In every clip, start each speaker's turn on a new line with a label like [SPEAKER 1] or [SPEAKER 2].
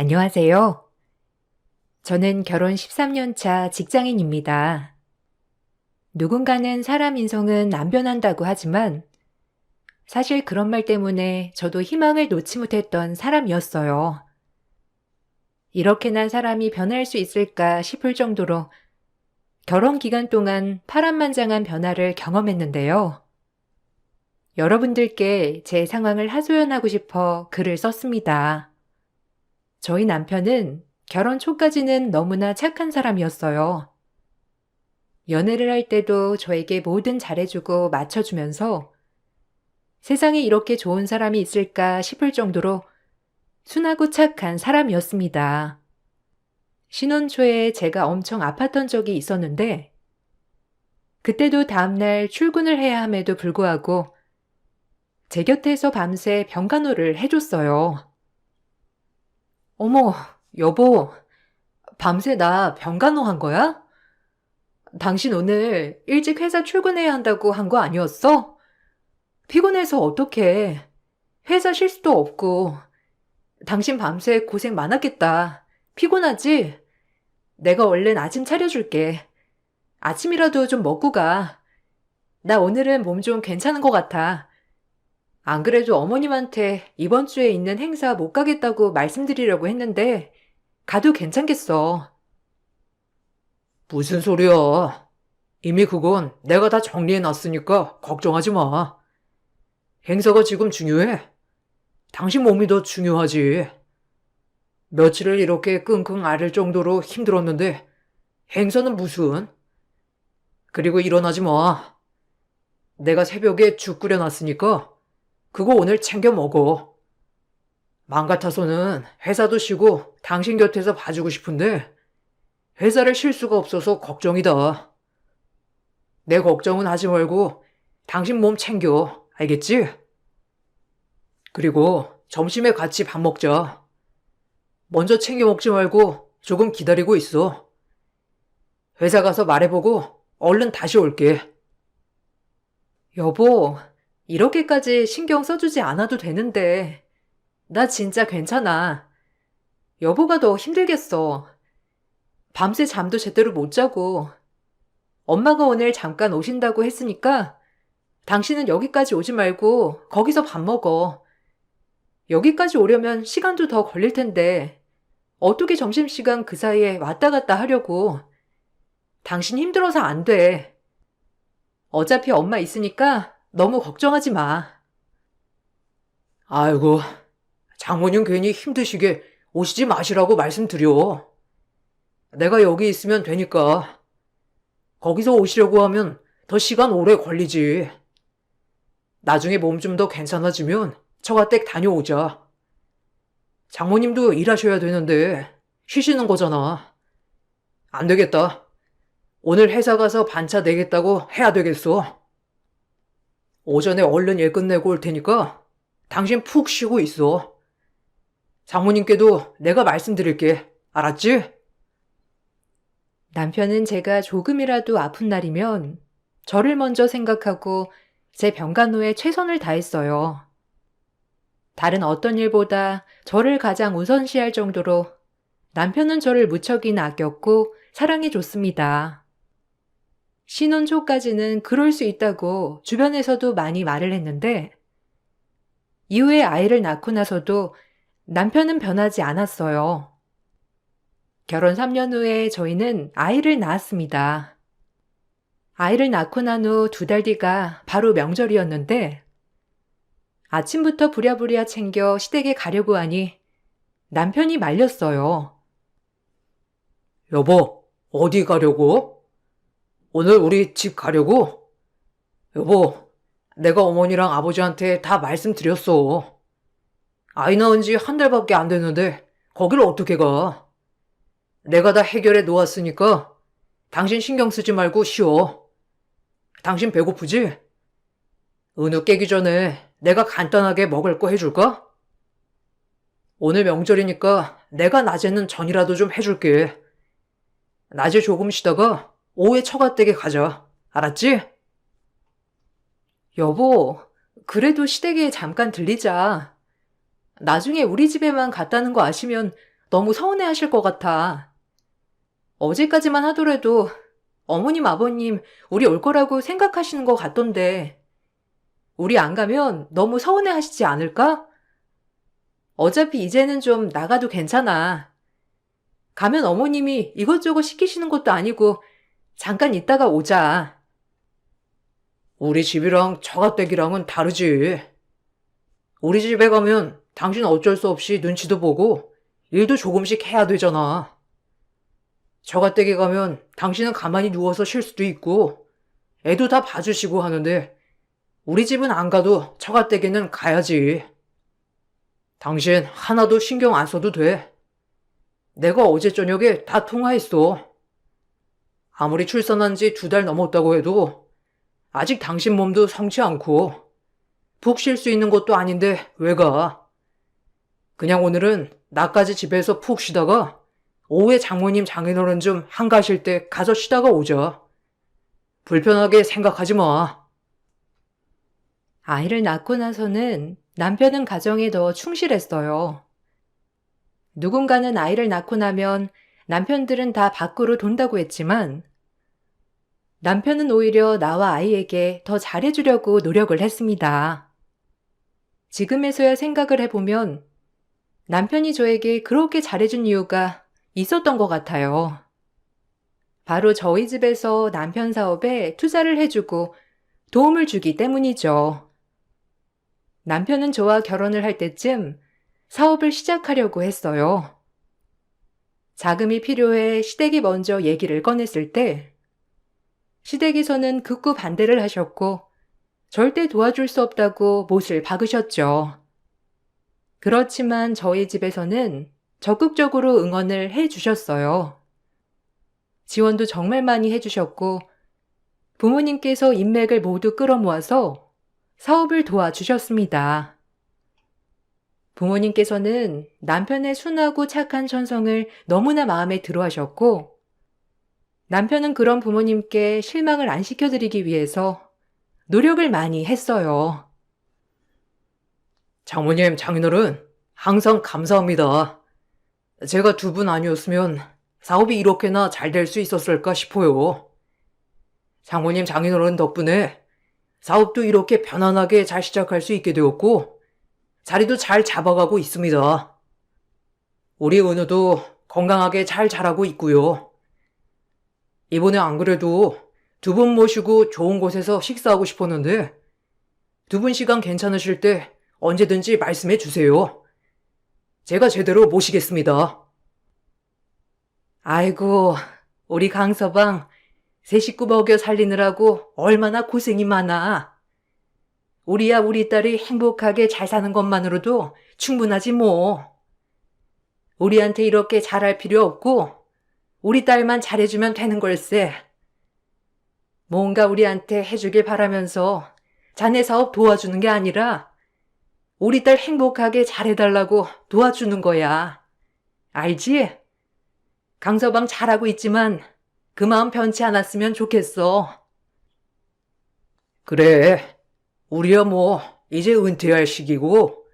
[SPEAKER 1] 안녕하세요. 저는 결혼 13년 차 직장인입니다. 누군가는 사람 인성은 안 변한다고 하지만 사실 그런 말 때문에 저도 희망을 놓지 못했던 사람이었어요. 이렇게나 사람이 변할 수 있을까 싶을 정도로 결혼 기간 동안 파란만장한 변화를 경험했는데요. 여러분들께 제 상황을 하소연하고 싶어 글을 썼습니다. 저희 남편은 결혼 초까지는 너무나 착한 사람이었어요. 연애를 할 때도 저에게 뭐든 잘해주고 맞춰주면서 세상에 이렇게 좋은 사람이 있을까 싶을 정도로 순하고 착한 사람이었습니다. 신혼 초에 제가 엄청 아팠던 적이 있었는데 그때도 다음날 출근을 해야 함에도 불구하고 제 곁에서 밤새 병간호를 해줬어요. 어머, 여보, 밤새 나 병간호 한 거야? 당신 오늘 일찍 회사 출근해야 한다고 한 거 아니었어? 피곤해서 어떡해. 회사 쉴 수도 없고. 당신 밤새 고생 많았겠다. 피곤하지? 내가 얼른 아침 차려줄게. 아침이라도 좀 먹고 가. 나 오늘은 몸 좀 괜찮은 것 같아. 안 그래도 어머님한테 이번 주에 있는 행사 못 가겠다고 말씀드리려고 했는데 가도 괜찮겠어.
[SPEAKER 2] 무슨 소리야? 이미 그건 내가 다 정리해놨으니까 걱정하지 마. 행사가 지금 중요해? 당신 몸이 더 중요하지. 며칠을 이렇게 끙끙 앓을 정도로 힘들었는데 행사는 무슨? 그리고 일어나지 마. 내가 새벽에 죽 끓여놨으니까 그거 오늘 챙겨 먹어. 맘 같아서는 회사도 쉬고 당신 곁에서 봐주고 싶은데 회사를 쉴 수가 없어서 걱정이다. 내 걱정은 하지 말고 당신 몸 챙겨. 알겠지? 그리고 점심에 같이 밥 먹자. 먼저 챙겨 먹지 말고 조금 기다리고 있어. 회사 가서 말해보고 얼른 다시 올게.
[SPEAKER 1] 여보, 이렇게까지 신경 써주지 않아도 되는데. 나 진짜 괜찮아. 여보가 더 힘들겠어. 밤새 잠도 제대로 못 자고. 엄마가 오늘 잠깐 오신다고 했으니까 당신은 여기까지 오지 말고 거기서 밥 먹어. 여기까지 오려면 시간도 더 걸릴 텐데 어떻게 점심시간 그 사이에 왔다 갔다 하려고. 당신 힘들어서 안 돼. 어차피 엄마 있으니까 너무 걱정하지 마.
[SPEAKER 2] 아이고, 장모님 괜히 힘드시게 오시지 마시라고 말씀드려. 내가 여기 있으면 되니까. 거기서 오시려고 하면 더 시간 오래 걸리지. 나중에 몸 좀 더 괜찮아지면 처가댁 다녀오자. 장모님도 일하셔야 되는데 쉬시는 거잖아. 안 되겠다. 오늘 회사 가서 반차 내겠다고 해야 되겠어. 오전에 얼른 일 끝내고 올 테니까 당신 푹 쉬고 있어. 장모님께도 내가 말씀드릴게. 알았지?
[SPEAKER 1] 남편은 제가 조금이라도 아픈 날이면 저를 먼저 생각하고 제 병간호에 최선을 다했어요. 다른 어떤 일보다 저를 가장 우선시할 정도로 남편은 저를 무척이나 아꼈고 사랑해줬습니다. 신혼 초까지는 그럴 수 있다고 주변에서도 많이 말을 했는데 이후에 아이를 낳고 나서도 남편은 변하지 않았어요. 결혼 3년 후에 저희는 아이를 낳았습니다. 아이를 낳고 난 후 2달 뒤가 바로 명절이었는데 아침부터 부랴부랴 챙겨 시댁에 가려고 하니 남편이 말렸어요.
[SPEAKER 2] 여보, 어디 가려고? 오늘 우리 집 가려고? 여보, 내가 어머니랑 아버지한테 다 말씀드렸어. 아이 낳은 지 한 달밖에 안 됐는데 거길 어떻게 가? 내가 다 해결해 놓았으니까 당신 신경 쓰지 말고 쉬어. 당신 배고프지? 은우 깨기 전에 내가 간단하게 먹을 거 해줄까? 오늘 명절이니까 내가 낮에는 전이라도 좀 해줄게. 낮에 조금 쉬다가 오후에 처가댁에 가자. 알았지?
[SPEAKER 1] 여보, 그래도 시댁에 잠깐 들리자. 나중에 우리 집에만 갔다는 거 아시면 너무 서운해 하실 것 같아. 어제까지만 하더라도 어머님, 아버님, 우리 올 거라고 생각하시는 것 같던데, 우리 안 가면 너무 서운해 하시지 않을까? 어차피 이제는 좀 나가도 괜찮아. 가면 어머님이 이것저것 시키시는 것도 아니고, 잠깐 있다가 오자.
[SPEAKER 2] 우리 집이랑 처가댁이랑은 다르지. 우리 집에 가면 당신 어쩔 수 없이 눈치도 보고 일도 조금씩 해야 되잖아. 처가댁에 가면 당신은 가만히 누워서 쉴 수도 있고 애도 다 봐주시고 하는데 우리 집은 안 가도 처가댁에는 가야지. 당신 하나도 신경 안 써도 돼. 내가 어제 저녁에 다 통화했어. 아무리 출산한 지 2달 넘었다고 해도 아직 당신 몸도 성치 않고 푹 쉴 수 있는 것도 아닌데 왜 가? 그냥 오늘은 나까지 집에서 푹 쉬다가 오후에 장모님 장인어른 좀 한가하실 때 가서 쉬다가 오자. 불편하게 생각하지 마.
[SPEAKER 1] 아이를 낳고 나서는 남편은 가정에 더 충실했어요. 누군가는 아이를 낳고 나면 남편들은 다 밖으로 돈다고 했지만 남편은 오히려 나와 아이에게 더 잘해주려고 노력을 했습니다. 지금에서야 생각을 해보면 남편이 저에게 그렇게 잘해준 이유가 있었던 것 같아요. 바로 저희 집에서 남편 사업에 투자를 해주고 도움을 주기 때문이죠. 남편은 저와 결혼을 할 때쯤 사업을 시작하려고 했어요. 자금이 필요해 시댁이 먼저 얘기를 꺼냈을 때 시댁에서는 극구 반대를 하셨고 절대 도와줄 수 없다고 못을 박으셨죠. 그렇지만 저희 집에서는 적극적으로 응원을 해 주셨어요. 지원도 정말 많이 해 주셨고 부모님께서 인맥을 모두 끌어모아서 사업을 도와주셨습니다. 부모님께서는 남편의 순하고 착한 천성을 너무나 마음에 들어 하셨고 남편은 그런 부모님께 실망을 안 시켜드리기 위해서 노력을 많이 했어요.
[SPEAKER 2] 장모님, 장인어른, 항상 감사합니다. 제가 2분 아니었으면 사업이 이렇게나 잘 될 수 있었을까 싶어요. 장모님, 장인어른 덕분에 사업도 이렇게 편안하게 잘 시작할 수 있게 되었고 자리도 잘 잡아가고 있습니다. 우리 은우도 건강하게 잘 자라고 있고요. 이번에 안 그래도 2분 모시고 좋은 곳에서 식사하고 싶었는데 2분 시간 괜찮으실 때 언제든지 말씀해 주세요. 제가 제대로 모시겠습니다.
[SPEAKER 1] 아이고, 우리 강서방 세 식구 먹여 살리느라고 얼마나 고생이 많아. 우리야 우리 딸이 행복하게 잘 사는 것만으로도 충분하지 뭐. 우리한테 이렇게 잘할 필요 없고 우리 딸만 잘해주면 되는 걸세. 뭔가 우리한테 해주길 바라면서 자네 사업 도와주는 게 아니라 우리 딸 행복하게 잘해달라고 도와주는 거야. 알지? 강서방 잘하고 있지만 그 마음 변치 않았으면 좋겠어.
[SPEAKER 2] 그래, 우리야 뭐 이제 은퇴할 시기고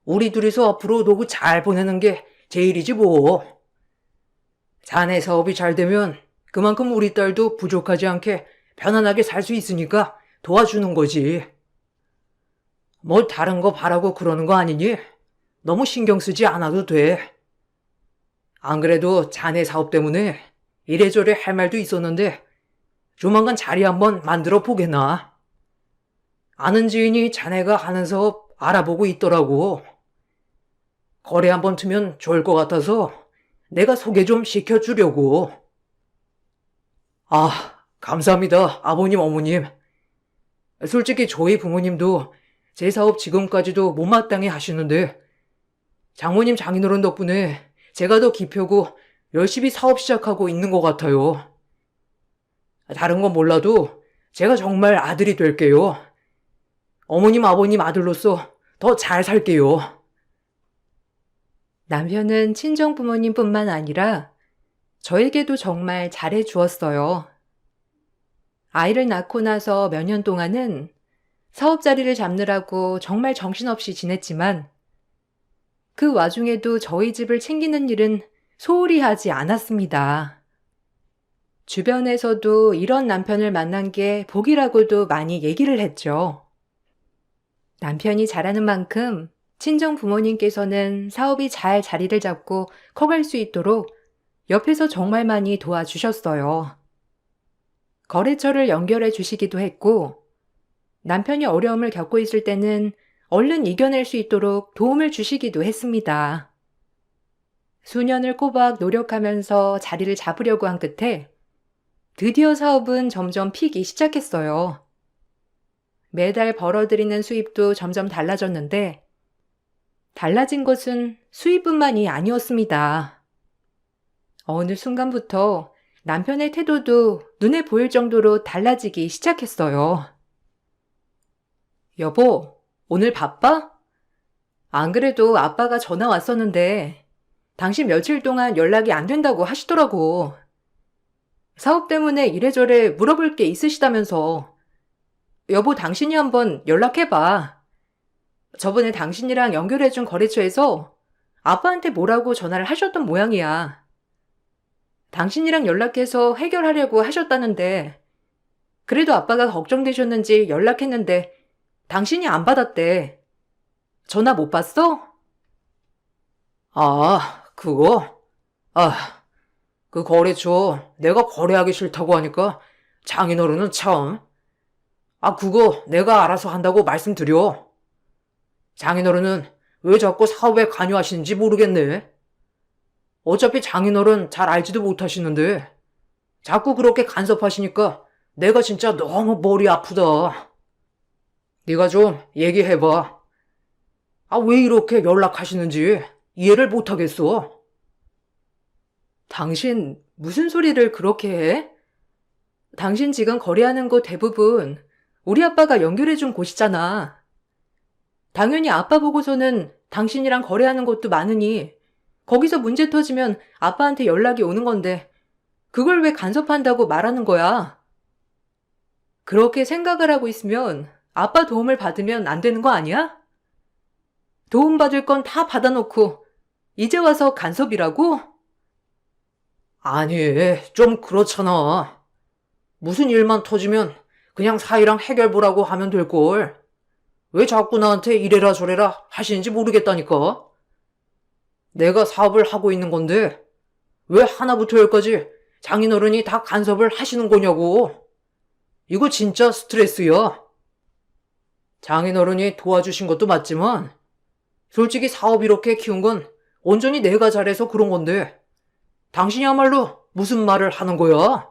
[SPEAKER 2] 우리 둘이서 앞으로 노후 잘 보내는 게 제일이지 뭐. 자네 사업이 잘 되면 그만큼 우리 딸도 부족하지 않게 편안하게 살 수 있으니까 도와주는 거지. 뭐 다른 거 바라고 그러는 거 아니니? 너무 신경 쓰지 않아도 돼. 안 그래도 자네 사업 때문에 이래저래 할 말도 있었는데 조만간 자리 한번 만들어 보게나. 아는 지인이 자네가 하는 사업 알아보고 있더라고. 거래 한번 트면 좋을 것 같아서 내가 소개 좀 시켜주려고. 아, 감사합니다, 아버님, 어머님. 솔직히 저희 부모님도 제 사업 지금까지도 못마땅히 하시는데 장모님, 장인어른 덕분에 제가 더 기펴고 열심히 사업 시작하고 있는 것 같아요. 다른 건 몰라도 제가 정말 아들이 될게요. 어머님, 아버님 아들로서 더 잘 살게요.
[SPEAKER 1] 남편은 친정 부모님뿐만 아니라 저에게도 정말 잘해 주었어요. 아이를 낳고 나서 몇 년 동안은 사업 자리를 잡느라고 정말 정신없이 지냈지만 그 와중에도 저희 집을 챙기는 일은 소홀히 하지 않았습니다. 주변에서도 이런 남편을 만난 게 복이라고도 많이 얘기를 했죠. 남편이 잘하는 만큼 친정 부모님께서는 사업이 잘 자리를 잡고 커갈 수 있도록 옆에서 정말 많이 도와주셨어요. 거래처를 연결해 주시기도 했고, 남편이 어려움을 겪고 있을 때는 얼른 이겨낼 수 있도록 도움을 주시기도 했습니다. 수년을 꼬박 노력하면서 자리를 잡으려고 한 끝에 드디어 사업은 점점 피기 시작했어요. 매달 벌어들이는 수입도 점점 달라졌는데 달라진 것은 수입뿐만이 아니었습니다. 어느 순간부터 남편의 태도도 눈에 보일 정도로 달라지기 시작했어요. 여보, 오늘 바빠? 안 그래도 아빠가 전화 왔었는데 당신 며칠 동안 연락이 안 된다고 하시더라고. 사업 때문에 이래저래 물어볼 게 있으시다면서. 여보, 당신이 한번 연락해봐. 저번에 당신이랑 연결해준 거래처에서 아빠한테 뭐라고 전화를 하셨던 모양이야. 당신이랑 연락해서 해결하려고 하셨다는데 그래도 아빠가 걱정되셨는지 연락했는데 당신이 안 받았대. 전화 못 받았어?
[SPEAKER 2] 아, 그거? 아, 그 거래처 내가 거래하기 싫다고 하니까 장인어른은 참. 아, 그거 내가 알아서 한다고 말씀드려. 장인어른은 왜 자꾸 사업에 관여하시는지 모르겠네. 어차피 장인어른 잘 알지도 못하시는데 자꾸 그렇게 간섭하시니까 내가 진짜 너무 머리 아프다. 네가 좀 얘기해봐. 아, 왜 이렇게 연락하시는지 이해를 못하겠어.
[SPEAKER 1] 당신 무슨 소리를 그렇게 해? 당신 지금 거래하는 곳 대부분 우리 아빠가 연결해준 곳이잖아. 당연히 아빠 보고서는 당신이랑 거래하는 곳도 많으니 거기서 문제 터지면 아빠한테 연락이 오는 건데 그걸 왜 간섭한다고 말하는 거야? 그렇게 생각을 하고 있으면 아빠 도움을 받으면 안 되는 거 아니야? 도움받을 건 다 받아놓고 이제 와서 간섭이라고?
[SPEAKER 2] 아니, 좀 그렇잖아. 무슨 일만 터지면 그냥 사이랑 해결 보라고 하면 될걸. 왜 자꾸 나한테 이래라 저래라 하시는지 모르겠다니까. 내가 사업을 하고 있는 건데 왜 하나부터 열까지 장인어른이 다 간섭을 하시는 거냐고. 이거 진짜 스트레스야. 장인어른이 도와주신 것도 맞지만 솔직히 사업 이렇게 키운 건 온전히 내가 잘해서 그런 건데 당신이야말로 무슨 말을 하는 거야?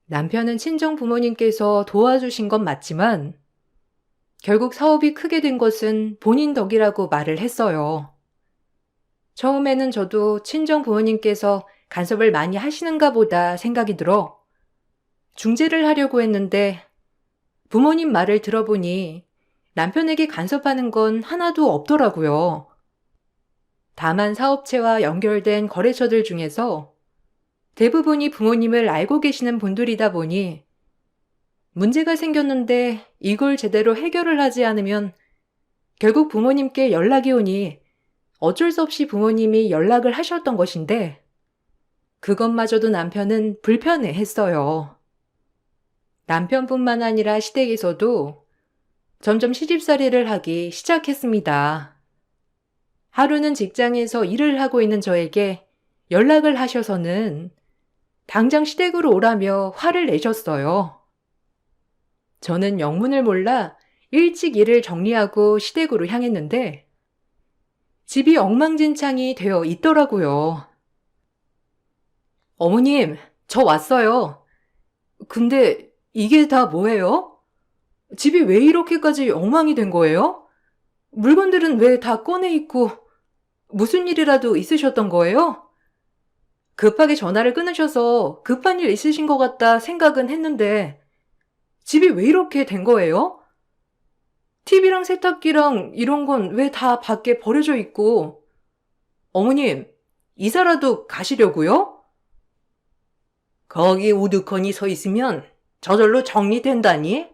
[SPEAKER 1] 남편은 친정 부모님께서 도와주신 건 맞지만 결국 사업이 크게 된 것은 본인 덕이라고 말을 했어요. 처음에는 저도 친정 부모님께서 간섭을 많이 하시는가 보다 생각이 들어 중재를 하려고 했는데 부모님 말을 들어보니 남편에게 간섭하는 건 하나도 없더라고요. 다만 사업체와 연결된 거래처들 중에서 대부분이 부모님을 알고 계시는 분들이다 보니 문제가 생겼는데 이걸 제대로 해결을 하지 않으면 결국 부모님께 연락이 오니 어쩔 수 없이 부모님이 연락을 하셨던 것인데 그것마저도 남편은 불편해했어요. 남편뿐만 아니라 시댁에서도 점점 시집살이를 하기 시작했습니다. 하루는 직장에서 일을 하고 있는 저에게 연락을 하셔서는 당장 시댁으로 오라며 화를 내셨어요. 저는 영문을 몰라 일찍 일을 정리하고 시댁으로 향했는데 집이 엉망진창이 되어 있더라고요. 어머님, 저 왔어요. 근데 이게 다 뭐예요? 집이 왜 이렇게까지 엉망이 된 거예요? 물건들은 왜 다 꺼내 있고 무슨 일이라도 있으셨던 거예요? 급하게 전화를 끊으셔서 급한 일 있으신 것 같다 생각은 했는데 집이 왜 이렇게 된 거예요? TV랑 세탁기랑 이런 건 왜 다 밖에 버려져 있고 어머님, 이사라도 가시려고요? 거기 우두커니 서 있으면 저절로 정리된다니?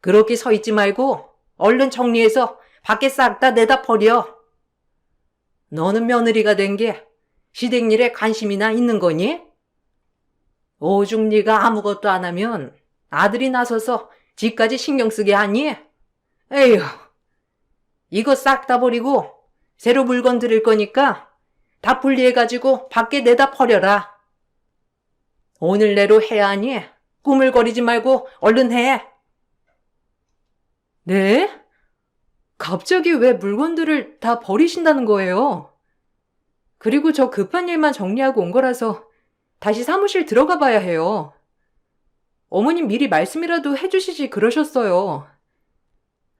[SPEAKER 1] 그렇게 서 있지 말고 얼른 정리해서
[SPEAKER 2] 밖에 싹 다 내다 버려. 너는 며느리가 된 게 시댁 일에 관심이나 있는 거니? 오죽 네가 아무것도 안 하면 아들이 나서서 지까지 신경 쓰게 하니? 에휴, 이거 싹 다 버리고 새로 물건 들을 거니까 다 분리해가지고 밖에 내다 버려라. 오늘 내로 해야 하니 꾸물거리지 말고 얼른 해.
[SPEAKER 1] 네? 갑자기 왜 물건들을 다 버리신다는 거예요? 그리고 저 급한 일만 정리하고 온 거라서 다시 사무실 들어가 봐야 해요. 어머님 미리 말씀이라도 해주시지 그러셨어요.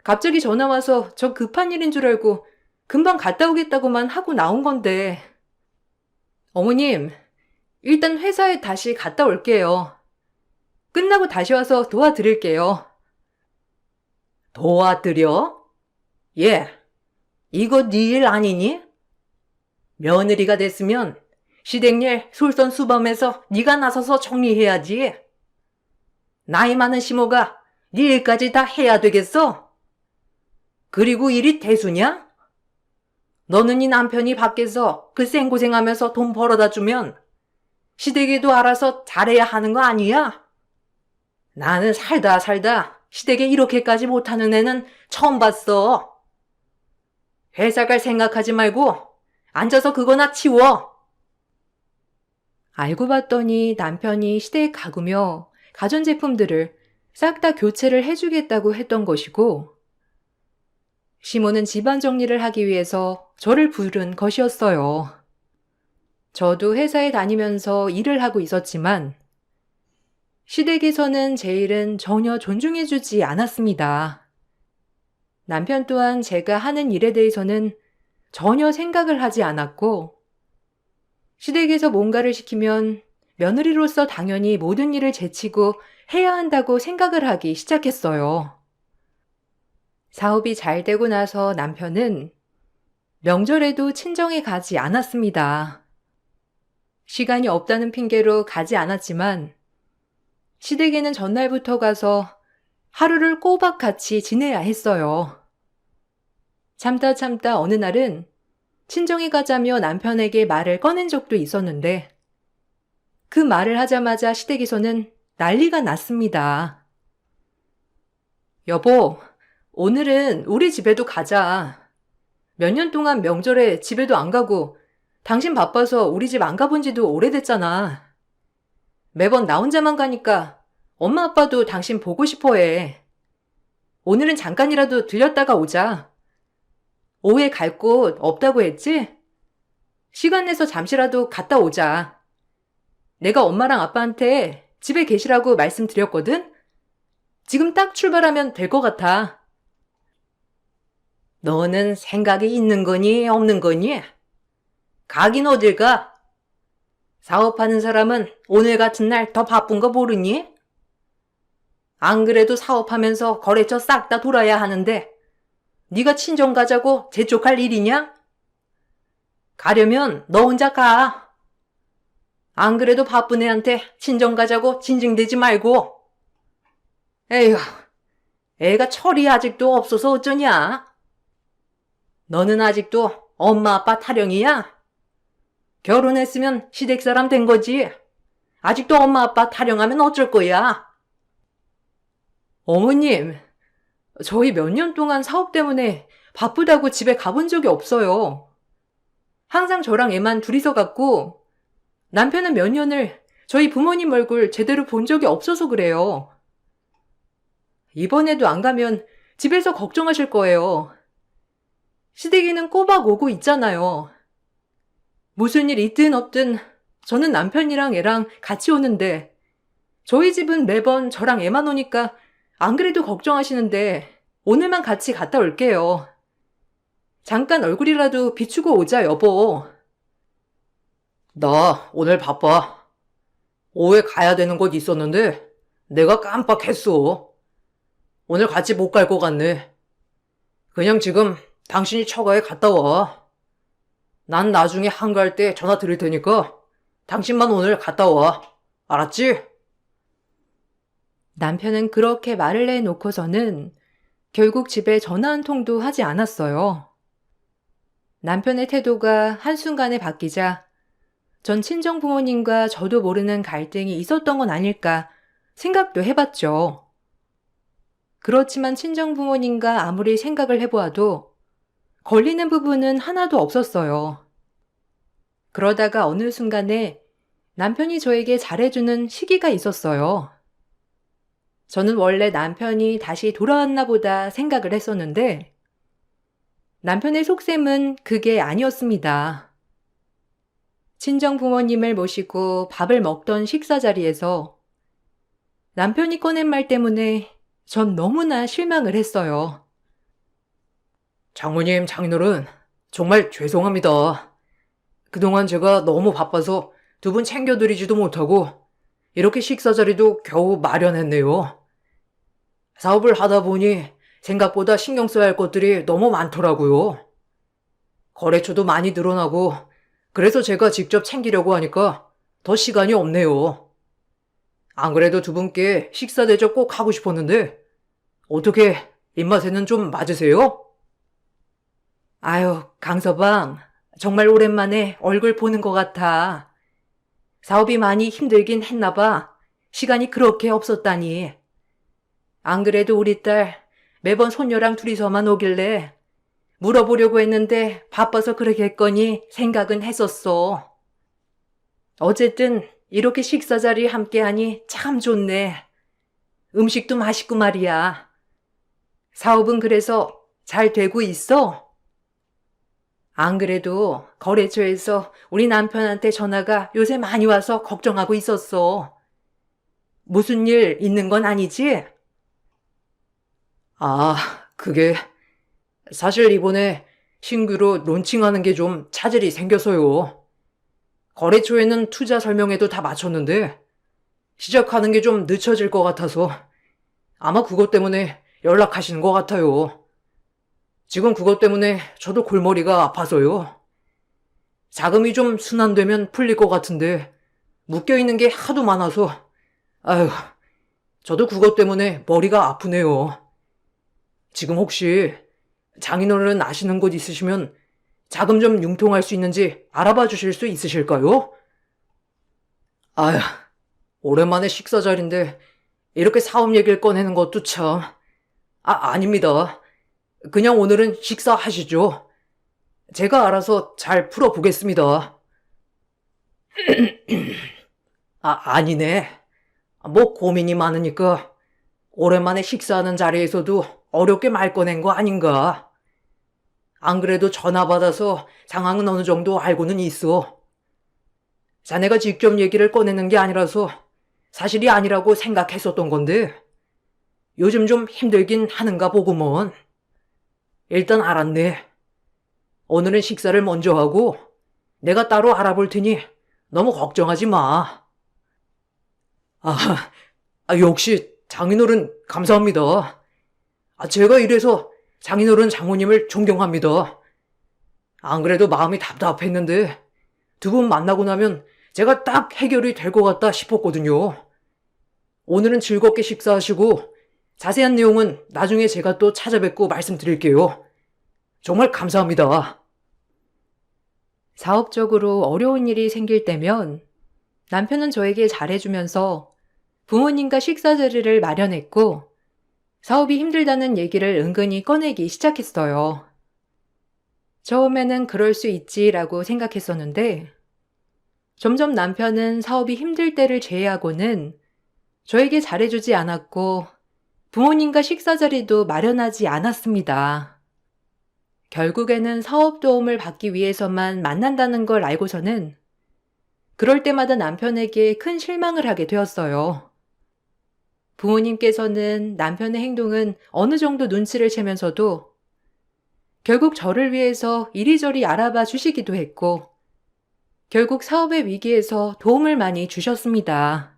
[SPEAKER 1] 갑자기 전화 와서 저 급한 일인 줄 알고 금방 갔다 오겠다고만 하고 나온 건데. 어머님, 일단 회사에 다시 갔다 올게요. 끝나고 다시 와서 도와드릴게요.
[SPEAKER 2] 도와드려? 예, 이거 네 일 아니니? 며느리가 됐으면 시댁일 솔선수범해서 네가 나서서 정리해야지. 나이 많은 시모가 네 일까지 다 해야 되겠어? 그리고 일이 대수냐? 너는 네 남편이 밖에서 그 생고생하면서 돈 벌어다 주면 시댁에도 알아서 잘해야 하는 거 아니야? 나는 살다 시댁에 이렇게까지 못하는 애는 처음 봤어. 회사 갈 생각하지 말고 앉아서 그거나 치워.
[SPEAKER 1] 알고 봤더니 남편이 시댁 가구며 가전제품들을 싹 다 교체를 해주겠다고 했던 것이고, 시모는 집안 정리를 하기 위해서 저를 부른 것이었어요. 저도 회사에 다니면서 일을 하고 있었지만 시댁에서는 제 일은 전혀 존중해주지 않았습니다. 남편 또한 제가 하는 일에 대해서는 전혀 생각을 하지 않았고, 시댁에서 뭔가를 시키면 며느리로서 당연히 모든 일을 제치고 해야 한다고 생각을 하기 시작했어요. 사업이 잘 되고 나서 남편은 명절에도 친정에 가지 않았습니다. 시간이 없다는 핑계로 가지 않았지만 시댁에는 전날부터 가서 하루를 꼬박 같이 지내야 했어요. 참다 어느 날은 친정에 가자며 남편에게 말을 꺼낸 적도 있었는데 그 말을 하자마자 시댁에서는 난리가 났습니다. 여보, 오늘은 우리 집에도 가자. 몇 년 동안 명절에 집에도 안 가고 당신 바빠서 우리 집 안 가본 지도 오래됐잖아. 매번 나 혼자만 가니까 엄마 아빠도 당신 보고 싶어 해. 오늘은 잠깐이라도 들렸다가 오자. 오후에 갈 곳 없다고 했지? 시간 내서 잠시라도 갔다 오자. 내가 엄마랑 아빠한테 집에 계시라고 말씀드렸거든? 지금 딱 출발하면 될 것 같아.
[SPEAKER 2] 너는 생각이 있는 거니 없는 거니? 가긴 어딜 가? 사업하는 사람은 오늘 같은 날 더 바쁜 거 모르니? 안 그래도 사업하면서 거래처 싹 다 돌아야 하는데 네가 친정 가자고 재촉할 일이냐? 가려면 너 혼자 가. 안 그래도 바쁜 애한테 친정 가자고 징징대지 말고. 에휴, 애가 철이 아직도 없어서 어쩌냐? 너는 아직도 엄마 아빠 타령이야? 결혼했으면 시댁 사람 된 거지. 아직도 엄마 아빠 타령하면 어쩔 거야?
[SPEAKER 1] 어머님, 저희 몇 년 동안 사업 때문에 바쁘다고 집에 가본 적이 없어요. 항상 저랑 애만 둘이서 갔고 남편은 몇 년을 저희 부모님 얼굴 제대로 본 적이 없어서 그래요. 이번에도 안 가면 집에서 걱정하실 거예요. 시댁에는 꼬박 오고 있잖아요. 무슨 일 있든 없든 저는 남편이랑 애랑 같이 오는데 저희 집은 매번 저랑 애만 오니까 안 그래도 걱정하시는데 오늘만 같이 갔다 올게요. 잠깐 얼굴이라도 비추고 오자, 여보.
[SPEAKER 2] 나 오늘 바빠. 오후에 가야 되는 곳 있었는데 내가 깜빡했어. 오늘 같이 못 갈 것 같네. 그냥 지금 당신이 처가에 갔다 와. 난 나중에 한가할 때 전화 드릴 테니까 당신만 오늘 갔다 와. 알았지?
[SPEAKER 1] 남편은 그렇게 말을 내놓고서는 결국 집에 전화 한 통도 하지 않았어요. 남편의 태도가 한순간에 바뀌자 전 친정 부모님과 저도 모르는 갈등이 있었던 건 아닐까 생각도 해봤죠. 그렇지만 친정 부모님과 아무리 생각을 해보아도 걸리는 부분은 하나도 없었어요. 그러다가 어느 순간에 남편이 저에게 잘해주는 시기가 있었어요. 저는 원래 남편이 다시 돌아왔나 보다 생각을 했었는데 남편의 속셈은 그게 아니었습니다. 친정 부모님을 모시고 밥을 먹던 식사 자리에서 남편이 꺼낸 말 때문에 전 너무나 실망을 했어요.
[SPEAKER 2] 장모님, 장인어른, 정말 죄송합니다. 그동안 제가 너무 바빠서 두 분 챙겨드리지도 못하고 이렇게 식사 자리도 겨우 마련했네요. 사업을 하다 보니 생각보다 신경 써야 할 것들이 너무 많더라고요. 거래처도 많이 늘어나고 그래서 제가 직접 챙기려고 하니까 더 시간이 없네요. 안 그래도 두 분께 식사 대접 꼭 하고 싶었는데 어떻게 입맛에는 좀 맞으세요?
[SPEAKER 1] 아유, 강서방, 정말 오랜만에 얼굴 보는 것 같아. 사업이 많이 힘들긴 했나 봐. 시간이 그렇게 없었다니. 안 그래도 우리 딸 매번 손녀랑 둘이서만 오길래 물어보려고 했는데 바빠서 그러겠거니 생각은 했었어. 어쨌든 이렇게 식사 자리 함께하니 참 좋네. 음식도 맛있고 말이야. 사업은 그래서 잘 되고 있어? 안 그래도 거래처에서 우리 남편한테 전화가 요새 많이 와서 걱정하고 있었어. 무슨 일 있는 건 아니지?
[SPEAKER 2] 아, 그게 사실 이번에 신규로 론칭하는 게 좀 차질이 생겨서요. 거래처에는 투자 설명회도 다 마쳤는데 시작하는 게 좀 늦춰질 것 같아서 아마 그것 때문에 연락하시는 것 같아요. 지금 그것 때문에 저도 골머리가 아파서요. 자금이 좀 순환되면 풀릴 것 같은데 묶여있는 게 하도 많아서 아휴, 저도 그것 때문에 머리가 아프네요. 지금 혹시 장인어른 아시는 곳 있으시면 자금 좀 융통할 수 있는지 알아봐 주실 수 있으실까요? 아휴, 오랜만에 식사 자리인데 이렇게 사업 얘기를 꺼내는 것도 참... 아닙니다. 그냥 오늘은 식사하시죠. 제가 알아서 잘 풀어보겠습니다. 아니네. 뭐 고민이 많으니까 오랜만에 식사하는 자리에서도 어렵게 말 꺼낸 거 아닌가. 안 그래도 전화 받아서 상황은 어느 정도 알고는 있어. 자네가 직접 얘기를 꺼내는 게 아니라서 사실이 아니라고 생각했었던 건데 요즘 좀 힘들긴 하는가 보구먼. 일단 알았네. 오늘은 식사를 먼저 하고 내가 따로 알아볼 테니 너무 걱정하지 마. 역시 장인어른 감사합니다. 제가 이래서 장인어른 장모님을 존경합니다. 안 그래도 마음이 답답했는데 두 분 만나고 나면 제가 딱 해결이 될 것 같다 싶었거든요. 오늘은 즐겁게 식사하시고 자세한 내용은 나중에 제가 또 찾아뵙고 말씀드릴게요. 정말 감사합니다.
[SPEAKER 1] 사업적으로 어려운 일이 생길 때면 남편은 저에게 잘해주면서 부모님과 식사 자리를 마련했고 사업이 힘들다는 얘기를 은근히 꺼내기 시작했어요. 처음에는 그럴 수 있지라고 생각했었는데 점점 남편은 사업이 힘들 때를 제외하고는 저에게 잘해주지 않았고 부모님과 식사 자리도 마련하지 않았습니다. 결국에는 사업 도움을 받기 위해서만 만난다는 걸 알고서는 그럴 때마다 남편에게 큰 실망을 하게 되었어요. 부모님께서는 남편의 행동은 어느 정도 눈치를 채면서도 결국 저를 위해서 이리저리 알아봐 주시기도 했고 결국 사업의 위기에서 도움을 많이 주셨습니다.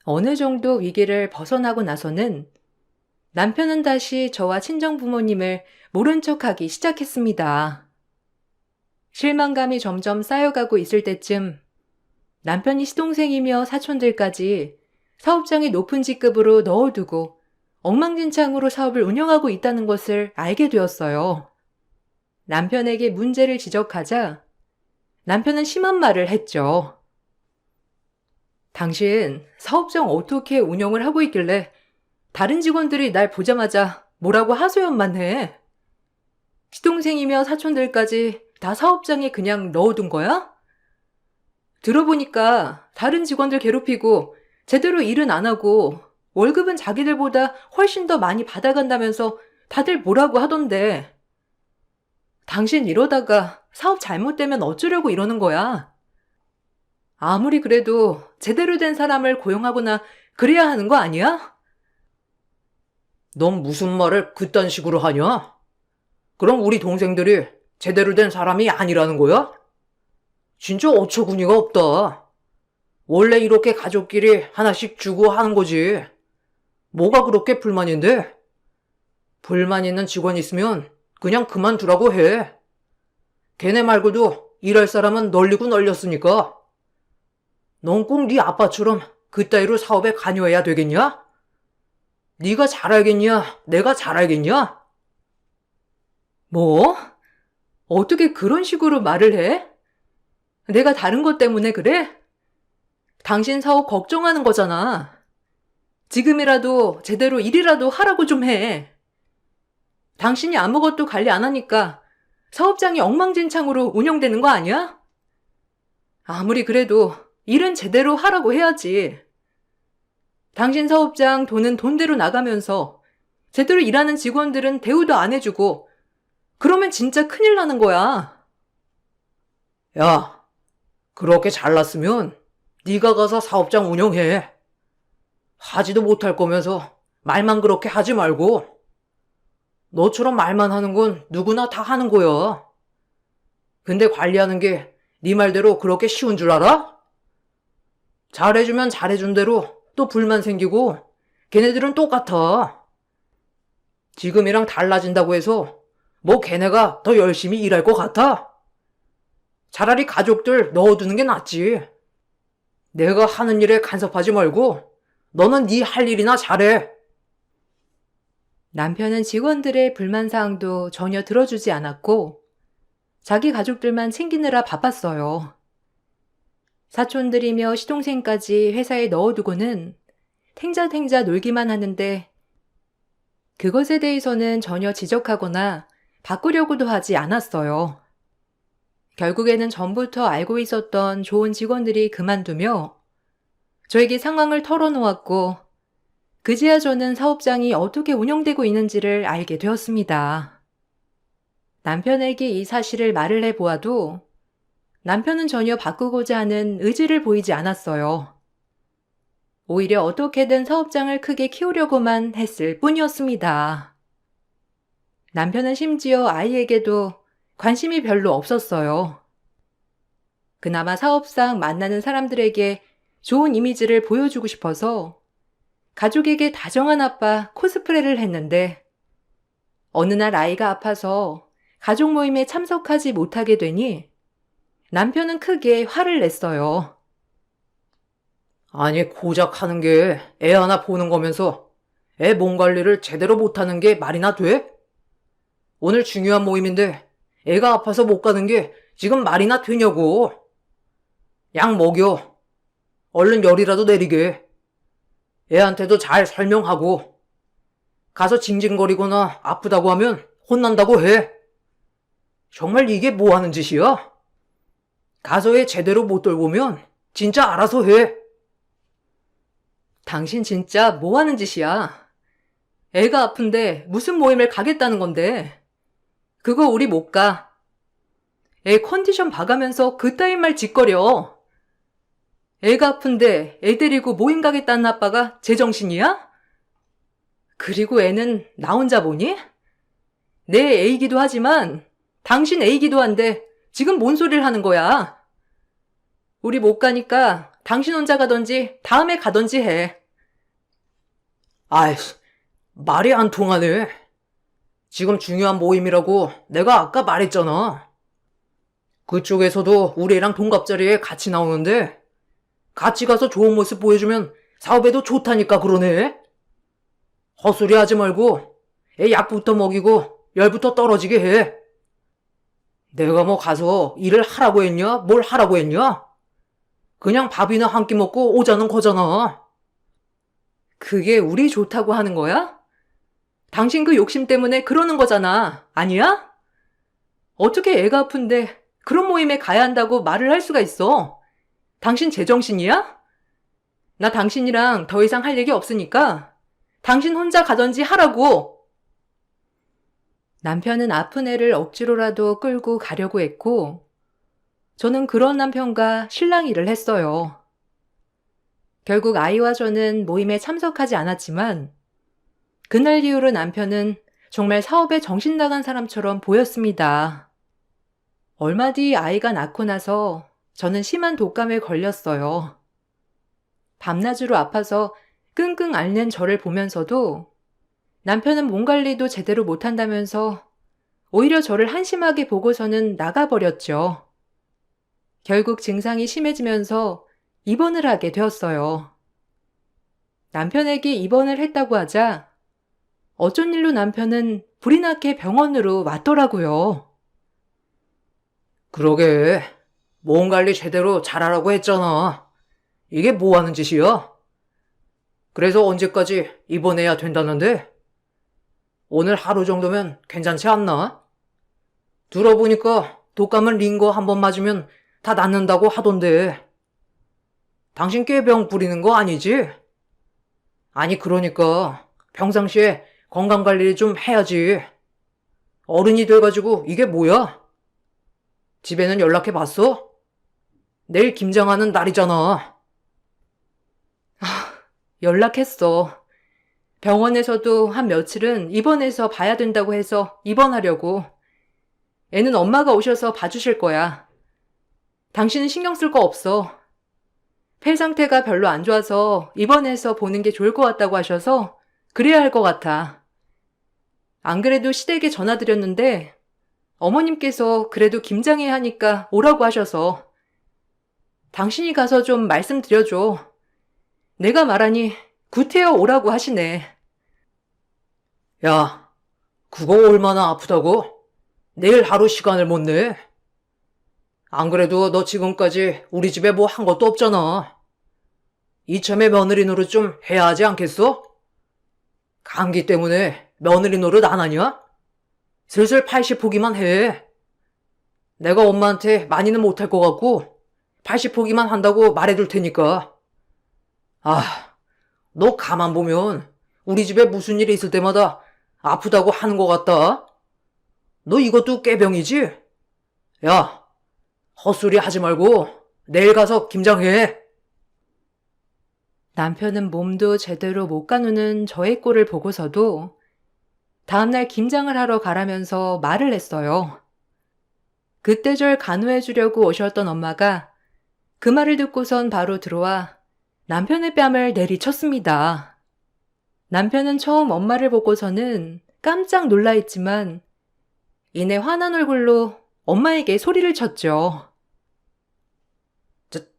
[SPEAKER 1] 어느 정도 위기를 벗어나고 나서는 남편은 다시 저와 친정 부모님을 모른 척하기 시작했습니다. 실망감이 점점 쌓여가고 있을 때쯤 남편이 시동생이며 사촌들까지 사업장의 높은 직급으로 넣어두고 엉망진창으로 사업을 운영하고 있다는 것을 알게 되었어요. 남편에게 문제를 지적하자 남편은 심한 말을 했죠. 당신 사업장 어떻게 운영을 하고 있길래 다른 직원들이 날 보자마자 뭐라고 하소연만 해? 시동생이며 사촌들까지 다 사업장에 그냥 넣어둔 거야? 들어보니까 다른 직원들 괴롭히고 제대로 일은 안 하고 월급은 자기들보다 훨씬 더 많이 받아간다면서 다들 뭐라고 하던데. 당신 이러다가 사업 잘못되면 어쩌려고 이러는 거야? 아무리 그래도 제대로 된 사람을 고용하거나 그래야 하는 거 아니야?
[SPEAKER 2] 넌 무슨 말을 그딴 식으로 하냐? 그럼 우리 동생들이 제대로 된 사람이 아니라는 거야? 진짜 어처구니가 없다. 원래 이렇게 가족끼리 하나씩 주고 하는 거지. 뭐가 그렇게 불만인데? 불만 있는 직원 있으면 그냥 그만두라고 해. 걔네 말고도 일할 사람은 널리고 널렸으니까. 넌 꼭 네 아빠처럼 그따위로 사업에 관여해야 되겠냐? 네가 잘 알겠냐? 내가 잘 알겠냐?
[SPEAKER 1] 뭐? 어떻게 그런 식으로 말을 해? 내가 다른 것 때문에 그래? 당신 사업 걱정하는 거잖아. 지금이라도 제대로 일이라도 하라고 좀 해. 당신이 아무것도 관리 안 하니까 사업장이 엉망진창으로 운영되는 거 아니야? 아무리 그래도 일은 제대로 하라고 해야지. 당신 사업장 돈은 돈대로 나가면서 제대로 일하는 직원들은 대우도 안 해주고 그러면 진짜 큰일 나는 거야.
[SPEAKER 2] 야, 그렇게 잘났으면 네가 가서 사업장 운영해. 하지도 못할 거면서 말만 그렇게 하지 말고. 너처럼 말만 하는 건 누구나 다 하는 거야. 근데 관리하는 게 네 말대로 그렇게 쉬운 줄 알아? 잘해주면 잘해준 대로 또 불만 생기고 걔네들은 똑같아. 지금이랑 달라진다고 해서 뭐 걔네가 더 열심히 일할 것 같아? 차라리 가족들 넣어두는 게 낫지. 내가 하는 일에 간섭하지 말고 너는 네 할 일이나 잘해.
[SPEAKER 1] 남편은 직원들의 불만사항도 전혀 들어주지 않았고 자기 가족들만 챙기느라 바빴어요. 사촌들이며 시동생까지 회사에 넣어두고는 탱자탱자 놀기만 하는데 그것에 대해서는 전혀 지적하거나 바꾸려고도 하지 않았어요. 결국에는 전부터 알고 있었던 좋은 직원들이 그만두며 저에게 상황을 털어놓았고 그제야 저는 사업장이 어떻게 운영되고 있는지를 알게 되었습니다. 남편에게 이 사실을 말을 해보아도 남편은 전혀 바꾸고자 하는 의지를 보이지 않았어요. 오히려 어떻게든 사업장을 크게 키우려고만 했을 뿐이었습니다. 남편은 심지어 아이에게도 관심이 별로 없었어요. 그나마 사업상 만나는 사람들에게 좋은 이미지를 보여주고 싶어서 가족에게 다정한 아빠 코스프레를 했는데 어느 날 아이가 아파서 가족 모임에 참석하지 못하게 되니 남편은 크게 화를 냈어요.
[SPEAKER 2] 아니, 고작 하는 게 애 하나 보는 거면서 애 몸 관리를 제대로 못하는 게 말이나 돼? 오늘 중요한 모임인데 애가 아파서 못 가는 게 지금 말이나 되냐고. 약 먹여. 얼른 열이라도 내리게. 애한테도 잘 설명하고. 가서 징징거리거나 아프다고 하면 혼난다고 해. 정말 이게 뭐 하는 짓이야? 가서 애 제대로 못 돌보면 진짜 알아서 해.
[SPEAKER 1] 당신 진짜 뭐 하는 짓이야? 애가 아픈데 무슨 모임을 가겠다는 건데. 그거 우리 못 가. 애 컨디션 봐가면서 그따위 말 짓거려. 애가 아픈데 애 데리고 모임 가겠다는 아빠가 제정신이야? 그리고 애는 나 혼자 보니? 내 애이기도 하지만 당신 애이기도 한데 지금 뭔 소리를 하는 거야? 우리 못 가니까 당신 혼자 가던지 다음에 가던지 해.
[SPEAKER 2] 아이씨, 말이 안 통하네. 지금 중요한 모임이라고 내가 아까 말했잖아. 그쪽에서도 우리 애랑 동갑자리에 같이 나오는데 같이 가서 좋은 모습 보여주면 사업에도 좋다니까 그러네. 헛소리 하지 말고 애 약부터 먹이고 열부터 떨어지게 해. 내가 뭐 가서 일을 하라고 했냐? 뭘 하라고 했냐? 그냥 밥이나 한 끼 먹고 오자는 거잖아.
[SPEAKER 1] 그게 우리 좋다고 하는 거야? 당신 그 욕심 때문에 그러는 거잖아. 아니야? 어떻게 애가 아픈데 그런 모임에 가야 한다고 말을 할 수가 있어? 당신 제정신이야? 나 당신이랑 더 이상 할 얘기 없으니까 당신 혼자 가든지 하라고. 남편은 아픈 애를 억지로라도 끌고 가려고 했고, 저는 그런 남편과 실랑이를 했어요. 결국 아이와 저는 모임에 참석하지 않았지만, 그날 이후로 남편은 정말 사업에 정신 나간 사람처럼 보였습니다. 얼마 뒤 아이가 낳고 나서 저는 심한 독감에 걸렸어요. 밤낮으로 아파서 끙끙 앓는 저를 보면서도 남편은 몸 관리도 제대로 못한다면서 오히려 저를 한심하게 보고서는 나가버렸죠. 결국 증상이 심해지면서 입원을 하게 되었어요. 남편에게 입원을 했다고 하자 어쩐 일로 남편은 불이 나게 병원으로 왔더라고요.
[SPEAKER 2] 그러게. 몸 관리 제대로 잘하라고 했잖아. 이게 뭐 하는 짓이야? 그래서 언제까지 입원해야 된다는데? 오늘 하루 정도면 괜찮지 않나? 들어보니까 독감은 링거 한 번 맞으면 다 낫는다고 하던데. 당신 꾀병 부리는 거 아니지? 아니 그러니까 평상시에 건강관리를 좀 해야지. 어른이 돼가지고 이게 뭐야? 집에는 연락해봤어? 내일 김장하는 날이잖아.
[SPEAKER 1] 연락했어. 병원에서도 한 며칠은 입원해서 봐야 된다고 해서 입원하려고. 애는 엄마가 오셔서 봐주실 거야. 당신은 신경 쓸 거 없어. 폐 상태가 별로 안 좋아서 입원해서 보는 게 좋을 것 같다고 하셔서 그래야 할 것 같아. 안 그래도 시댁에 전화드렸는데 어머님께서 그래도 김장해야 하니까 오라고 하셔서 당신이 가서 좀 말씀드려줘. 내가 말하니 구태여 오라고 하시네.
[SPEAKER 2] 야, 그거 얼마나 아프다고? 내일 하루 시간을 못 내? 안 그래도 너 지금까지 우리 집에 뭐 한 것도 없잖아. 이참에 며느리 노릇 좀 해야 하지 않겠어? 감기 때문에 며느리 노릇 안 하냐? 슬슬 80포기만 해. 내가 엄마한테 많이는 못할 것 같고 80포기만 한다고 말해둘 테니까. 아, 너 가만 보면 우리 집에 무슨 일이 있을 때마다 아프다고 하는 것 같다. 너 이것도 꾀병이지? 야, 헛소리 하지 말고 내일 가서 김장해.
[SPEAKER 1] 남편은 몸도 제대로 못 가누는 저의 꼴을 보고서도 다음날 김장을 하러 가라면서 말을 했어요. 그때 절 간호해 주려고 오셨던 엄마가 그 말을 듣고선 바로 들어와 남편의 뺨을 내리쳤습니다. 남편은 처음 엄마를 보고서는 깜짝 놀라 했지만 이내 화난 얼굴로 엄마에게 소리를 쳤죠.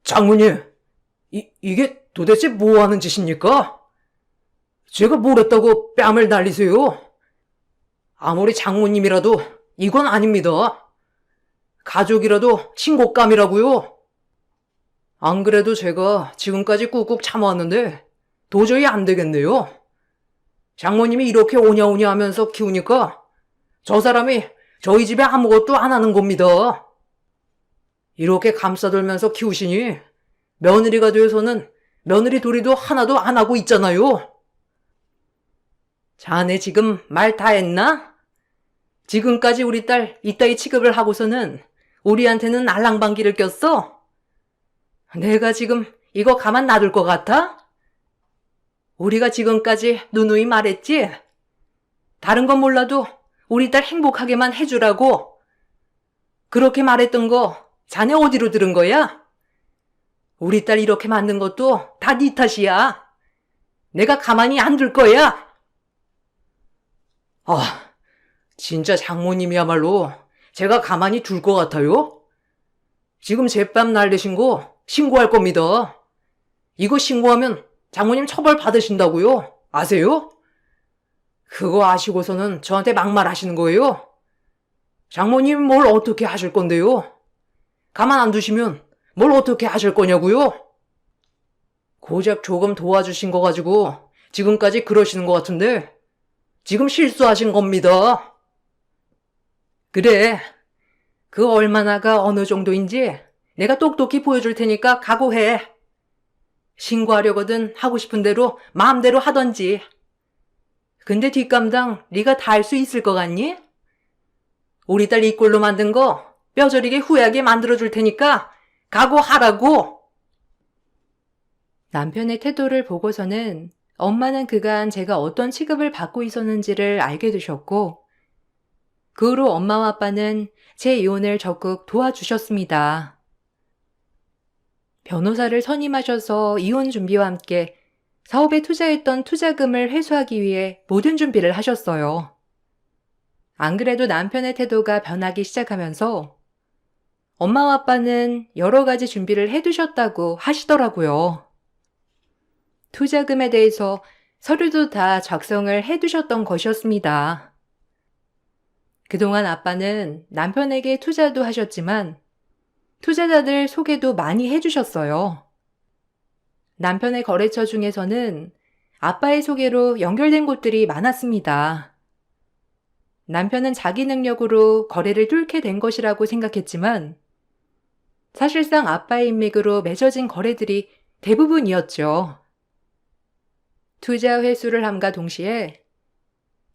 [SPEAKER 2] 장모님, 이게 도대체 뭐 하는 짓입니까? 제가 뭘 했다고 뺨을 날리세요? 아무리 장모님이라도 이건 아닙니다. 가족이라도 친곡감이라고요. 안 그래도 제가 지금까지 꾹꾹 참아왔는데 도저히 안 되겠네요. 장모님이 이렇게 오냐오냐 하면서 키우니까 저 사람이 저희 집에 아무것도 안 하는 겁니다. 이렇게 감싸돌면서 키우시니 며느리가 되어서는 며느리 도리도 하나도 안 하고 있잖아요.
[SPEAKER 1] 자네 지금 말 다 했나? 지금까지 우리 딸 이따위 취급을 하고서는 우리한테는 알랑방귀를 꼈어? 내가 지금 이거 가만 놔둘 것 같아? 우리가 지금까지 누누이 말했지? 다른 건 몰라도 우리 딸 행복하게만 해주라고. 그렇게 말했던 거 자네 어디로 들은 거야? 우리 딸 이렇게 만든 것도 다 네 탓이야. 내가 가만히 안 둘 거야.
[SPEAKER 2] 아, 진짜 장모님이야말로 제가 가만히 둘 것 같아요? 지금 제 뺨 날리신 거 신고할 겁니다. 이거 신고하면 장모님 처벌 받으신다고요? 아세요? 그거 아시고서는 저한테 막말하시는 거예요? 장모님 뭘 어떻게 하실 건데요? 가만 안 두시면 뭘 어떻게 하실 거냐고요? 고작 조금 도와주신 거 가지고 지금까지 그러시는 것 같은데 지금 실수하신 겁니다. 그래, 그 얼마나가 어느 정도인지 내가 똑똑히 보여줄 테니까 각오해. 신고하려거든 하고 싶은 대로 마음대로 하던지. 근데 뒷감당 네가 다 할 수 있을 것 같니? 우리 딸 이 꼴로 만든 거 뼈저리게 후회하게 만들어줄 테니까 각오하라고.
[SPEAKER 1] 남편의 태도를 보고서는 엄마는 그간 제가 어떤 취급을 받고 있었는지를 알게 되셨고, 그 후로 엄마와 아빠는 제 이혼을 적극 도와주셨습니다. 변호사를 선임하셔서 이혼 준비와 함께 사업에 투자했던 투자금을 회수하기 위해 모든 준비를 하셨어요. 안 그래도 남편의 태도가 변하기 시작하면서 엄마와 아빠는 여러 가지 준비를 해두셨다고 하시더라고요. 투자금에 대해서 서류도 다 작성을 해두셨던 것이었습니다. 그동안 아빠는 남편에게 투자도 하셨지만 투자자들 소개도 많이 해주셨어요. 남편의 거래처 중에서는 아빠의 소개로 연결된 곳들이 많았습니다. 남편은 자기 능력으로 거래를 뚫게 된 것이라고 생각했지만 사실상 아빠의 인맥으로 맺어진 거래들이 대부분이었죠. 투자 회수를 함과 동시에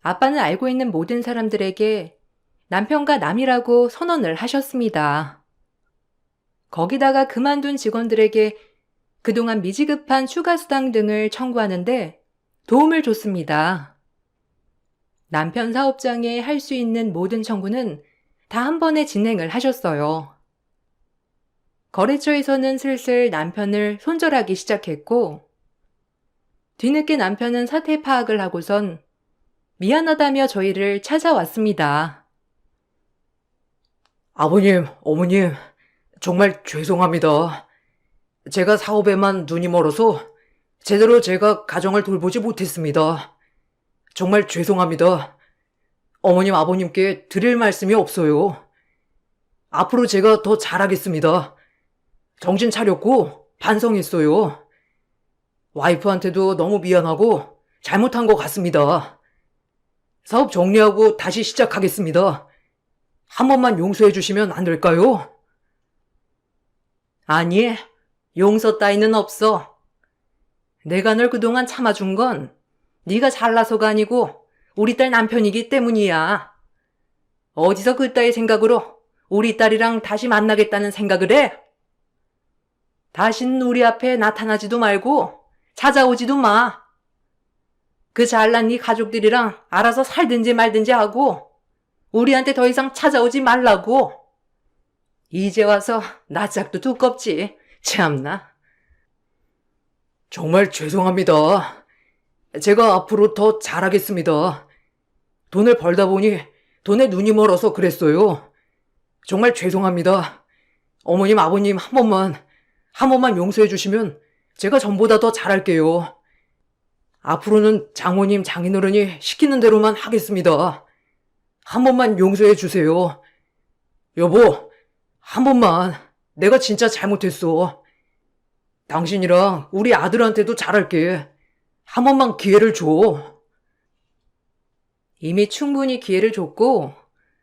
[SPEAKER 1] 아빠는 알고 있는 모든 사람들에게 남편과 남이라고 선언을 하셨습니다. 거기다가 그만둔 직원들에게 그동안 미지급한 추가 수당 등을 청구하는데 도움을 줬습니다. 남편 사업장에 할 수 있는 모든 청구는 다 한 번에 진행을 하셨어요. 거래처에서는 슬슬 남편을 손절하기 시작했고, 뒤늦게 남편은 사태 파악을 하고선 미안하다며 저희를 찾아왔습니다.
[SPEAKER 2] 아버님, 어머님, 정말 죄송합니다. 제가 사업에만 눈이 멀어서 제대로 제가 가정을 돌보지 못했습니다. 정말 죄송합니다. 어머님, 아버님께 드릴 말씀이 없어요. 앞으로 제가 더 잘하겠습니다. 정신 차렸고 반성했어요. 와이프한테도 너무 미안하고 잘못한 것 같습니다. 사업 정리하고 다시 시작하겠습니다. 한 번만 용서해 주시면 안 될까요?
[SPEAKER 1] 아니, 용서 따위는 없어. 내가 널 그동안 참아준 건 네가 잘나서가 아니고 우리 딸 남편이기 때문이야. 어디서 그따위 생각으로 우리 딸이랑 다시 만나겠다는 생각을 해? 다신 우리 앞에 나타나지도 말고 찾아오지도 마. 그 잘난 네 가족들이랑 알아서 살든지 말든지 하고 우리한테 더 이상 찾아오지 말라고. 이제 와서 낯짝도 두껍지. 참나.
[SPEAKER 2] 정말 죄송합니다. 제가 앞으로 더 잘하겠습니다. 돈을 벌다 보니 돈에 눈이 멀어서 그랬어요. 정말 죄송합니다. 어머님, 아버님 한 번만 용서해 주시면 제가 전보다 더 잘할게요. 앞으로는 장모님, 장인어른이 시키는 대로만 하겠습니다. 한 번만 용서해 주세요. 여보, 한 번만. 내가 진짜 잘못했어. 당신이랑 우리 아들한테도 잘할게. 한 번만 기회를 줘.
[SPEAKER 1] 이미 충분히 기회를 줬고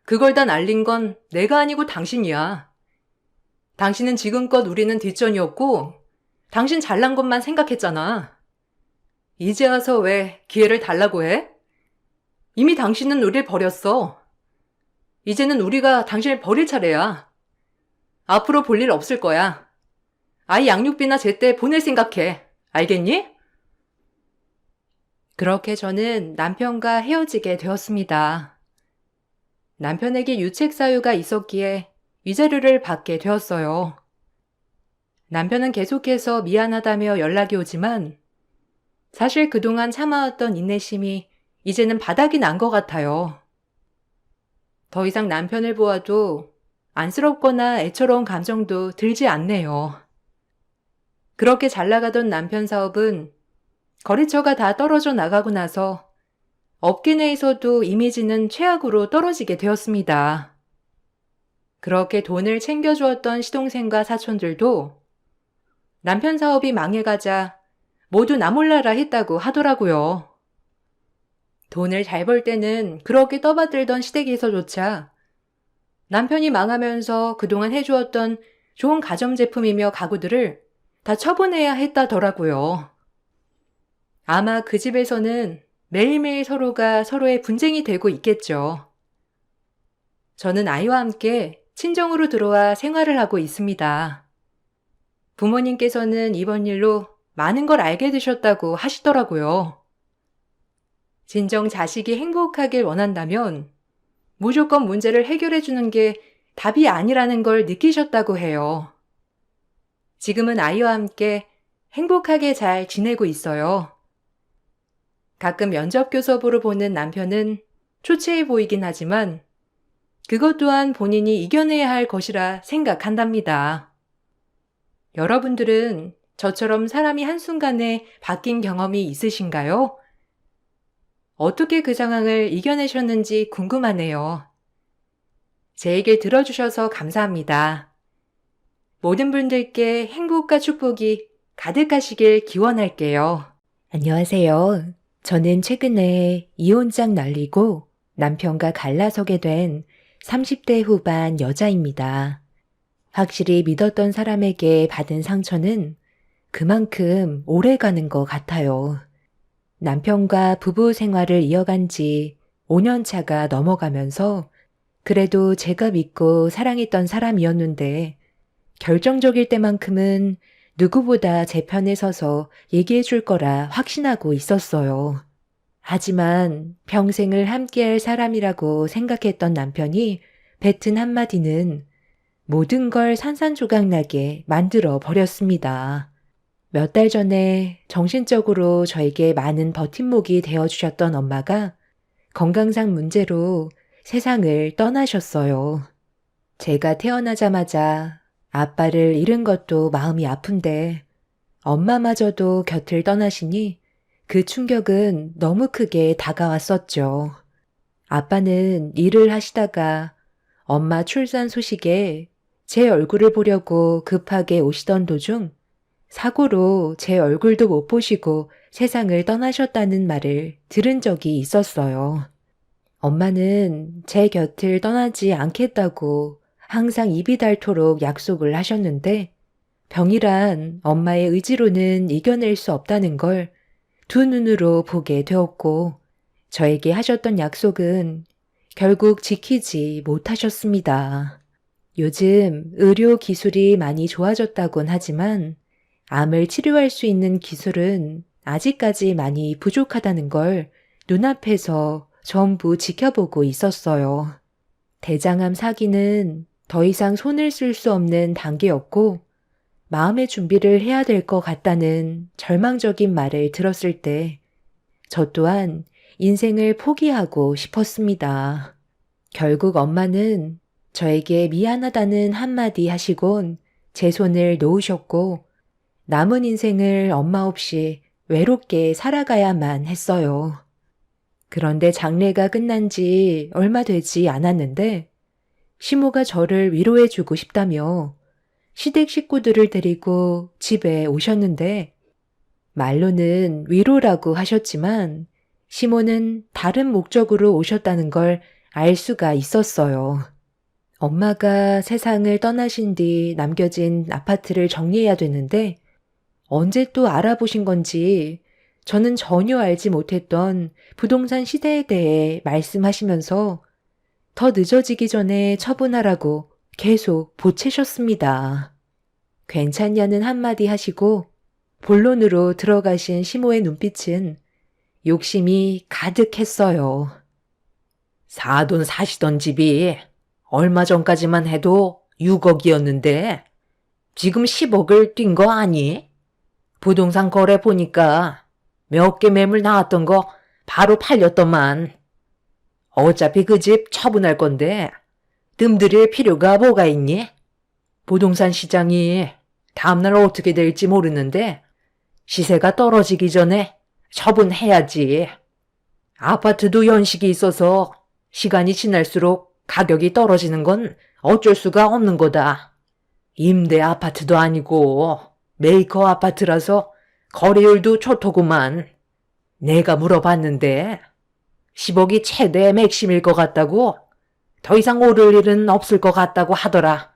[SPEAKER 1] 그걸 다 날린 건 내가 아니고 당신이야. 당신은 지금껏 우리는 뒷전이었고 당신 잘난 것만 생각했잖아. 이제 와서 왜 기회를 달라고 해? 이미 당신은 우릴 버렸어. 이제는 우리가 당신을 버릴 차례야. 앞으로 볼 일 없을 거야. 아이 양육비나 제때 보낼 생각해. 알겠니? 그렇게 저는 남편과 헤어지게 되었습니다. 남편에게 유책 사유가 있었기에 위자료를 받게 되었어요. 남편은 계속해서 미안하다며 연락이 오지만 사실 그동안 참아왔던 인내심이 이제는 바닥이 난 것 같아요. 더 이상 남편을 보아도 안쓰럽거나 애처로운 감정도 들지 않네요. 그렇게 잘 나가던 남편 사업은 거래처가 다 떨어져 나가고 나서 업계 내에서도 이미지는 최악으로 떨어지게 되었습니다. 그렇게 돈을 챙겨주었던 시동생과 사촌들도 남편 사업이 망해가자 모두 나 몰라라 했다고 하더라고요. 돈을 잘 벌 때는 그렇게 떠받들던 시댁에서조차 남편이 망하면서 그동안 해주었던 좋은 가전제품이며 가구들을 다 처분해야 했다더라고요. 아마 그 집에서는 매일매일 서로가 서로의 분쟁이 되고 있겠죠. 저는 아이와 함께 친정으로 들어와 생활을 하고 있습니다. 부모님께서는 이번 일로 많은 걸 알게 되셨다고 하시더라고요. 진정 자식이 행복하길 원한다면 무조건 문제를 해결해 주는 게 답이 아니라는 걸 느끼셨다고 해요. 지금은 아이와 함께 행복하게 잘 지내고 있어요. 가끔 면접 교섭으로 보는 남편은 초췌해 보이긴 하지만 그것 또한 본인이 이겨내야 할 것이라 생각한답니다. 여러분들은 저처럼 사람이 한순간에 바뀐 경험이 있으신가요? 어떻게 그 상황을 이겨내셨는지 궁금하네요. 제 얘기를 들어주셔서 감사합니다. 모든 분들께 행복과 축복이 가득하시길 기원할게요. 안녕하세요. 저는 최근에 이혼장 날리고 남편과 갈라서게 된 30대 후반 여자입니다. 확실히 믿었던 사람에게 받은 상처는 그만큼 오래 가는 것 같아요. 남편과 부부 생활을 이어간 지 5년 차가 넘어가면서 그래도 제가 믿고 사랑했던 사람이었는데 결정적일 때만큼은 누구보다 제 편에 서서 얘기해 줄 거라 확신하고 있었어요. 하지만 평생을 함께할 사람이라고 생각했던 남편이 뱉은 한마디는 모든 걸 산산조각나게 만들어 버렸습니다. 몇 달 전에 정신적으로 저에게 많은 버팀목이 되어주셨던 엄마가 건강상 문제로 세상을 떠나셨어요. 제가 태어나자마자 아빠를 잃은 것도 마음이 아픈데 엄마마저도 곁을 떠나시니 그 충격은 너무 크게 다가왔었죠. 아빠는 일을 하시다가 엄마 출산 소식에 제 얼굴을 보려고 급하게 오시던 도중 사고로 제 얼굴도 못 보시고 세상을 떠나셨다는 말을 들은 적이 있었어요. 엄마는 제 곁을 떠나지 않겠다고 항상 입이 닳도록 약속을 하셨는데 병이란 엄마의 의지로는 이겨낼 수 없다는 걸 두 눈으로 보게 되었고 저에게 하셨던 약속은 결국 지키지 못하셨습니다. 요즘 의료 기술이 많이 좋아졌다곤 하지만 암을 치료할 수 있는 기술은 아직까지 많이 부족하다는 걸 눈앞에서 전부 지켜보고 있었어요. 대장암 사기는 더 이상 손을 쓸 수 없는 단계였고 마음의 준비를 해야 될 것 같다는 절망적인 말을 들었을 때 저 또한 인생을 포기하고 싶었습니다. 결국 엄마는 저에게 미안하다는 한마디 하시곤 제 손을 놓으셨고 남은 인생을 엄마 없이 외롭게 살아가야만 했어요. 그런데 장례가 끝난 지 얼마 되지 않았는데 시모가 저를 위로해주고 싶다며 시댁 식구들을 데리고 집에 오셨는데 말로는 위로라고 하셨지만 시모는 다른 목적으로 오셨다는 걸 알 수가 있었어요. 엄마가 세상을 떠나신 뒤 남겨진 아파트를 정리해야 되는데 언제 또 알아보신 건지 저는 전혀 알지 못했던 부동산 시대에 대해 말씀하시면서 더 늦어지기 전에 처분하라고 계속 보채셨습니다. 괜찮냐는 한마디 하시고 본론으로 들어가신 시모의 눈빛은 욕심이 가득했어요.
[SPEAKER 2] 사돈 사시던 집이 얼마 전까지만 해도 6억이었는데 지금 10억을 뛴 거 아니? 부동산 거래 보니까 몇 개 매물 나왔던 거 바로 팔렸더만. 어차피 그 집 처분할 건데 뜸들일 필요가 뭐가 있니? 부동산 시장이 다음날 어떻게 될지 모르는데 시세가 떨어지기 전에 처분해야지. 아파트도 연식이 있어서 시간이 지날수록 가격이 떨어지는 건 어쩔 수가 없는 거다. 임대 아파트도 아니고 메이커 아파트라서 거래율도 좋더구만. 내가 물어봤는데 10억이 최대 맥심일 것 같다고, 더 이상 오를 일은 없을 것 같다고 하더라.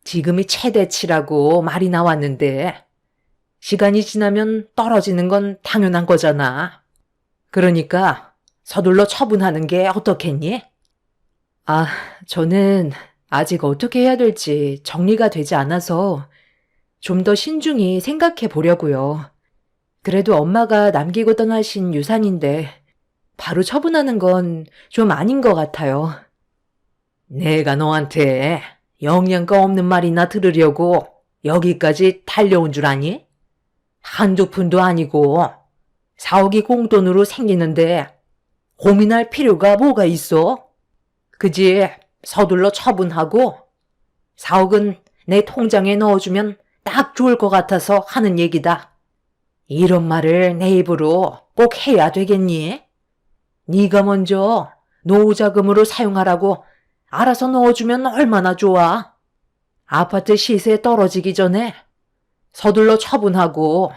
[SPEAKER 2] 지금이 최대치라고 말이 나왔는데 시간이 지나면 떨어지는 건 당연한 거잖아. 그러니까 서둘러 처분하는 게 어떻겠니?
[SPEAKER 1] 아, 저는 아직 어떻게 해야 될지 정리가 되지 않아서 좀 더 신중히 생각해 보려고요. 그래도 엄마가 남기고 떠나신 유산인데 바로 처분하는 건 좀 아닌 것 같아요.
[SPEAKER 2] 내가 너한테 영양가 없는 말이나 들으려고 여기까지 달려온 줄 아니? 한두 푼도 아니고 4억이 공돈으로 생기는데 고민할 필요가 뭐가 있어? 그지? 서둘러 처분하고 4억은 내 통장에 넣어주면 딱 좋을 것 같아서 하는 얘기다. 이런 말을 내 입으로 꼭 해야 되겠니? 네가 먼저 노후자금으로 사용하라고 알아서 넣어주면 얼마나 좋아. 아파트 시세 떨어지기 전에 서둘러 처분하고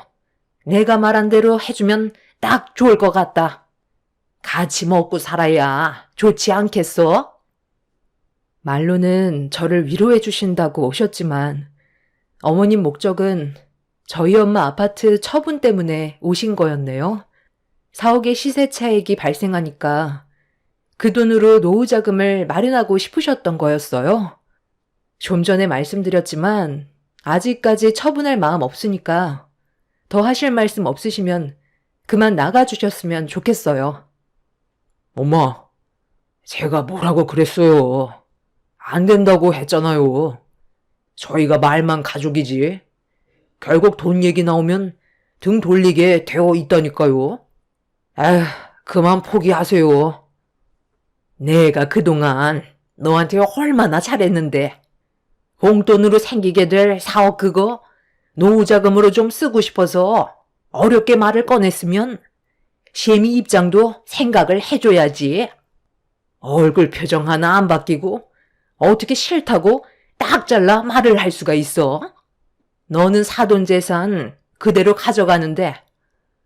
[SPEAKER 2] 내가 말한 대로 해주면 딱 좋을 것 같다. 같이 먹고 살아야 좋지 않겠어?
[SPEAKER 1] 말로는 저를 위로해 주신다고 오셨지만 어머님 목적은 저희 엄마 아파트 처분 때문에 오신 거였네요. 4억의 시세 차익이 발생하니까 그 돈으로 노후 자금을 마련하고 싶으셨던 거였어요. 좀 전에 말씀드렸지만 아직까지 처분할 마음 없으니까 더 하실 말씀 없으시면 그만 나가주셨으면 좋겠어요.
[SPEAKER 2] 엄마, 제가 뭐라고 그랬어요. 안 된다고 했잖아요. 저희가 말만 가족이지. 결국 돈 얘기 나오면 등 돌리게 되어 있다니까요. 에휴, 그만 포기하세요. 내가 그동안 너한테 얼마나 잘했는데. 공돈으로 생기게 될 4억 그거 노후자금으로 좀 쓰고 싶어서 어렵게 말을 꺼냈으면 시엠이 입장도 생각을 해줘야지. 얼굴 표정 하나 안 바뀌고 어떻게 싫다고 딱 잘라 말을 할 수가 있어? 너는 사돈 재산 그대로 가져가는데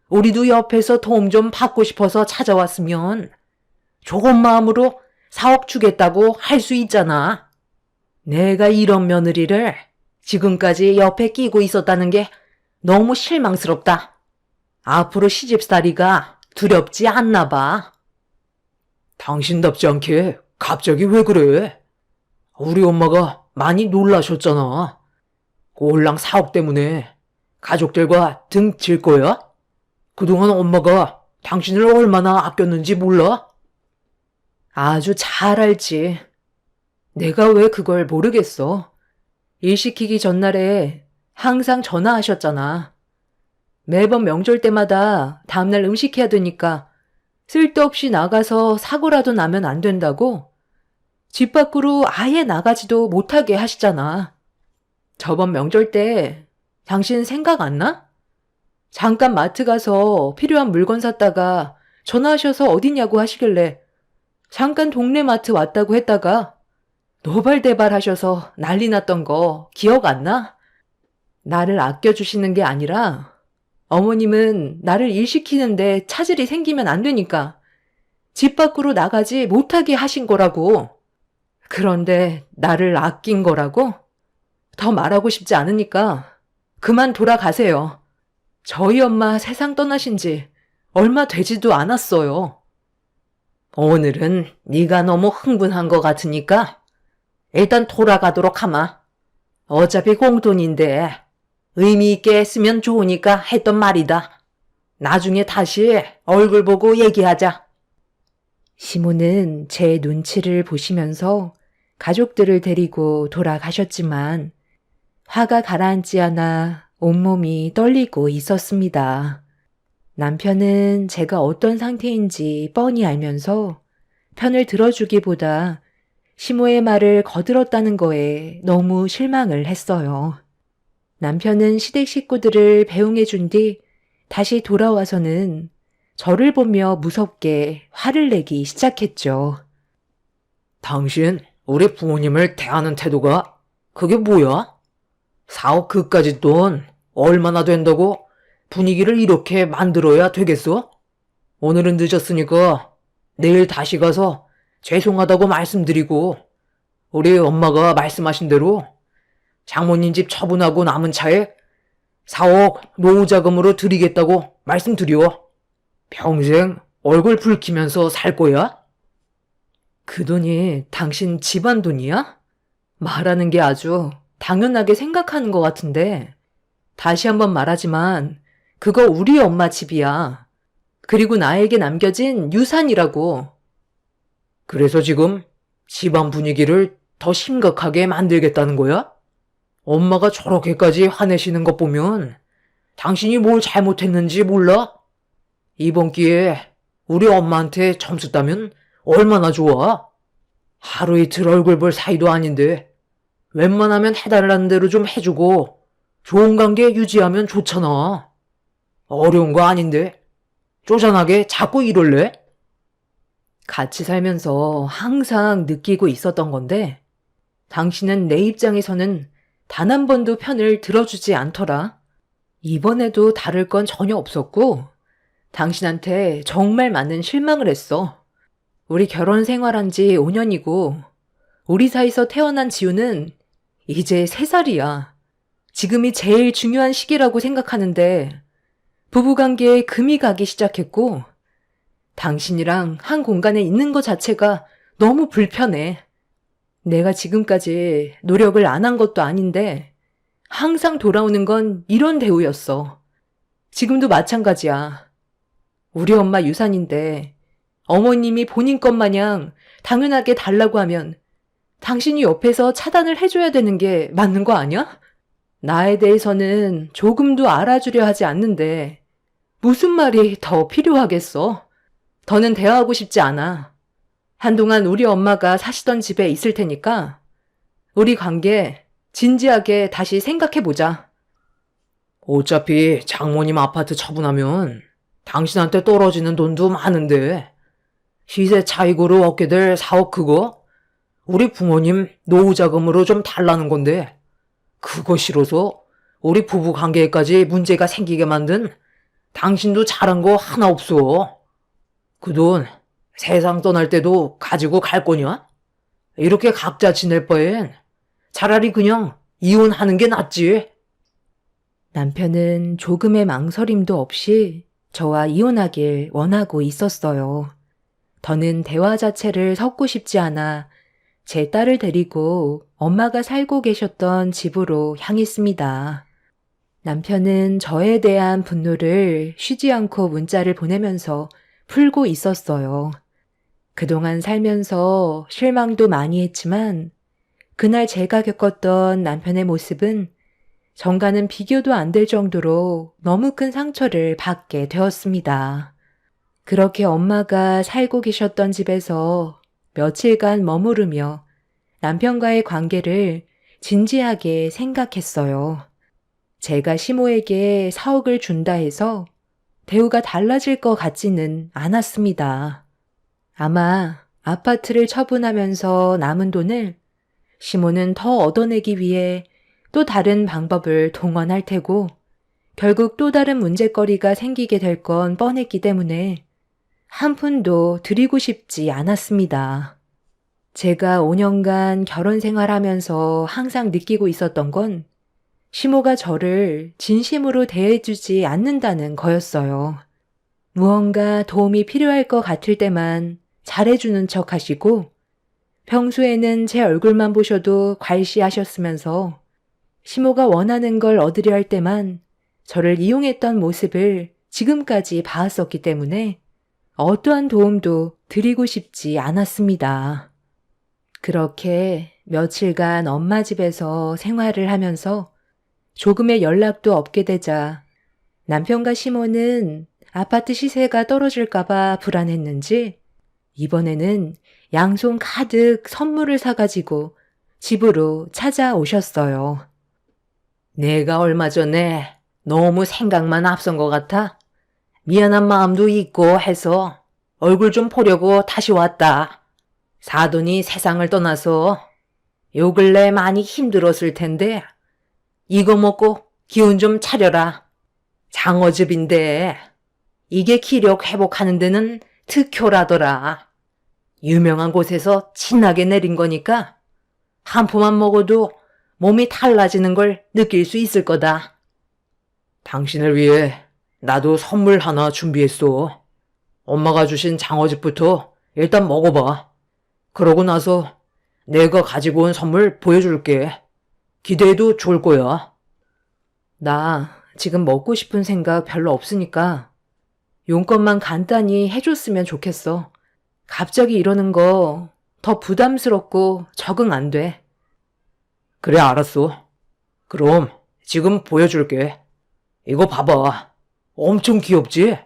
[SPEAKER 2] 우리도 옆에서 도움 좀 받고 싶어서 찾아왔으면 좋은 마음으로 4억 주겠다고 할 수 있잖아. 내가 이런 며느리를 지금까지 옆에 끼고 있었다는 게 너무 실망스럽다. 앞으로 시집살이가 두렵지 않나 봐. 당신답지 않게 갑자기 왜 그래? 우리 엄마가 많이 놀라셨잖아. 꼴랑 4억 때문에 가족들과 등 질 거야? 그동안 엄마가 당신을 얼마나 아꼈는지 몰라?
[SPEAKER 1] 아주 잘 알지. 내가 왜 그걸 모르겠어. 일 시키기 전날에 항상 전화하셨잖아. 매번 명절 때마다 다음날 음식해야 되니까 쓸데없이 나가서 사고라도 나면 안 된다고 집 밖으로 아예 나가지도 못하게 하시잖아. 저번 명절 때 당신 생각 안 나? 잠깐 마트 가서 필요한 물건 샀다가 전화하셔서 어디냐고 하시길래 잠깐 동네 마트 왔다고 했다가 노발대발 하셔서 난리 났던 거 기억 안 나? 나를 아껴주시는 게 아니라 어머님은 나를 일 시키는데 차질이 생기면 안 되니까 집 밖으로 나가지 못하게 하신 거라고. 그런데 나를 아낀 거라고? 더 말하고 싶지 않으니까 그만 돌아가세요. 저희 엄마 세상 떠나신 지 얼마 되지도 않았어요.
[SPEAKER 2] 오늘은 네가 너무 흥분한 것 같으니까 일단 돌아가도록 하마. 어차피 공돈인데 의미 있게 했으면 좋으니까 했던 말이다. 나중에 다시 얼굴 보고 얘기하자.
[SPEAKER 1] 시모는 제 눈치를 보시면서 가족들을 데리고 돌아가셨지만 화가 가라앉지 않아 온몸이 떨리고 있었습니다. 남편은 제가 어떤 상태인지 뻔히 알면서 편을 들어주기보다 시모의 말을 거들었다는 거에 너무 실망을 했어요. 남편은 시댁 식구들을 배웅해 준 뒤 다시 돌아와서는 저를 보며 무섭게 화를 내기 시작했죠.
[SPEAKER 2] 당신, 우리 부모님을 대하는 태도가 그게 뭐야? 4억 그까짓 돈 얼마나 된다고 분위기를 이렇게 만들어야 되겠어? 오늘은 늦었으니까 내일 다시 가서 죄송하다고 말씀드리고 우리 엄마가 말씀하신 대로 장모님 집 처분하고 남은 차에 4억 노후자금으로 드리겠다고 말씀드려. 평생 얼굴 붉히면서 살 거야?
[SPEAKER 1] 그 돈이 당신 집안 돈이야? 말하는 게 아주 당연하게 생각하는 것 같은데, 다시 한번 말하지만, 그거 우리 엄마 집이야. 그리고 나에게 남겨진 유산이라고.
[SPEAKER 2] 그래서 지금 집안 분위기를 더 심각하게 만들겠다는 거야? 엄마가 저렇게까지 화내시는 것 보면 당신이 뭘 잘못했는지 몰라? 이번 기회에 우리 엄마한테 점수 따면 얼마나 좋아? 하루 이틀 얼굴 볼 사이도 아닌데 웬만하면 해달라는 대로 좀 해주고 좋은 관계 유지하면 좋잖아. 어려운 거 아닌데 쪼잔하게 자꾸 이럴래?
[SPEAKER 1] 같이 살면서 항상 느끼고 있었던 건데, 당신은 내 입장에서는 단 한 번도 편을 들어주지 않더라. 이번에도 다를 건 전혀 없었고, 당신한테 정말 많은 실망을 했어. 우리 결혼 생활한 지 5년이고, 우리 사이에서 태어난 지우는 이제 3살이야. 지금이 제일 중요한 시기라고 생각하는데, 부부관계에 금이 가기 시작했고, 당신이랑 한 공간에 있는 것 자체가 너무 불편해. 내가 지금까지 노력을 안 한 것도 아닌데, 항상 돌아오는 건 이런 대우였어. 지금도 마찬가지야. 우리 엄마 유산인데, 어머님이 본인 것 마냥 당연하게 달라고 하면 당신이 옆에서 차단을 해줘야 되는 게 맞는 거 아니야? 나에 대해서는 조금도 알아주려 하지 않는데 무슨 말이 더 필요하겠어? 더는 대화하고 싶지 않아. 한동안 우리 엄마가 사시던 집에 있을 테니까 우리 관계 진지하게 다시 생각해보자.
[SPEAKER 2] 어차피 장모님 아파트 처분하면 당신한테 떨어지는 돈도 많은데 시세 차익으로 얻게 될 4억 그거 우리 부모님 노후자금으로 좀 달라는 건데 그거 싫어서 우리 부부 관계에까지 문제가 생기게 만든 당신도 잘한 거 하나 없어. 그 돈 세상 떠날 때도 가지고 갈 거냐? 이렇게 각자 지낼 바엔 차라리 그냥 이혼하는 게 낫지.
[SPEAKER 1] 남편은 조금의 망설임도 없이 저와 이혼하길 원하고 있었어요. 더는 대화 자체를 섞고 싶지 않아 제 딸을 데리고 엄마가 살고 계셨던 집으로 향했습니다. 남편은 저에 대한 분노를 쉬지 않고 문자를 보내면서 풀고 있었어요. 그동안 살면서 실망도 많이 했지만 그날 제가 겪었던 남편의 모습은 정과는 비교도 안 될 정도로 너무 큰 상처를 받게 되었습니다. 그렇게 엄마가 살고 계셨던 집에서 며칠간 머무르며 남편과의 관계를 진지하게 생각했어요. 제가 시모에게 4억을 준다 해서 대우가 달라질 것 같지는 않았습니다. 아마 아파트를 처분하면서 남은 돈을 시모는 더 얻어내기 위해 또 다른 방법을 동원할 테고 결국 또 다른 문제거리가 생기게 될 건 뻔했기 때문에 한 푼도 드리고 싶지 않았습니다. 제가 5년간 결혼 생활하면서 항상 느끼고 있었던 건 시모가 저를 진심으로 대해주지 않는다는 거였어요. 무언가 도움이 필요할 것 같을 때만 잘해주는 척 하시고 평소에는 제 얼굴만 보셔도 괄시하셨으면서 시모가 원하는 걸 얻으려 할 때만 저를 이용했던 모습을 지금까지 봐왔었기 때문에 어떠한 도움도 드리고 싶지 않았습니다. 그렇게 며칠간 엄마 집에서 생활을 하면서 조금의 연락도 없게 되자 남편과 시모는 아파트 시세가 떨어질까봐 불안했는지 이번에는 양손 가득 선물을 사가지고 집으로
[SPEAKER 2] 미안한 마음도 있고 해서 얼굴 좀 보려고 다시 왔다. 사돈이 세상을 떠나서 요 근래 많이 힘들었을 텐데 이거 먹고 기운 좀 차려라. 장어즙인데 이게 기력 회복하는 데는 특효라더라. 유명한 곳에서 진하게 내린 거니까 한 포만 먹어도 몸이 달라지는 걸 느낄 수 있을 거다. 당신을 위해 나도 선물 하나 준비했어. 엄마가 주신 장어즙부터 일단 먹어봐. 그러고 나서 내가 가지고 온 선물 보여줄게. 기대해도 좋을 거야.
[SPEAKER 1] 나 지금 먹고 싶은 생각 별로 없으니까 용건만 간단히 해줬으면 좋겠어. 갑자기 이러는 거 더 부담스럽고 적응 안 돼.
[SPEAKER 2] 그래, 알았어. 그럼 지금 보여줄게. 이거 봐봐. 엄청 귀엽지?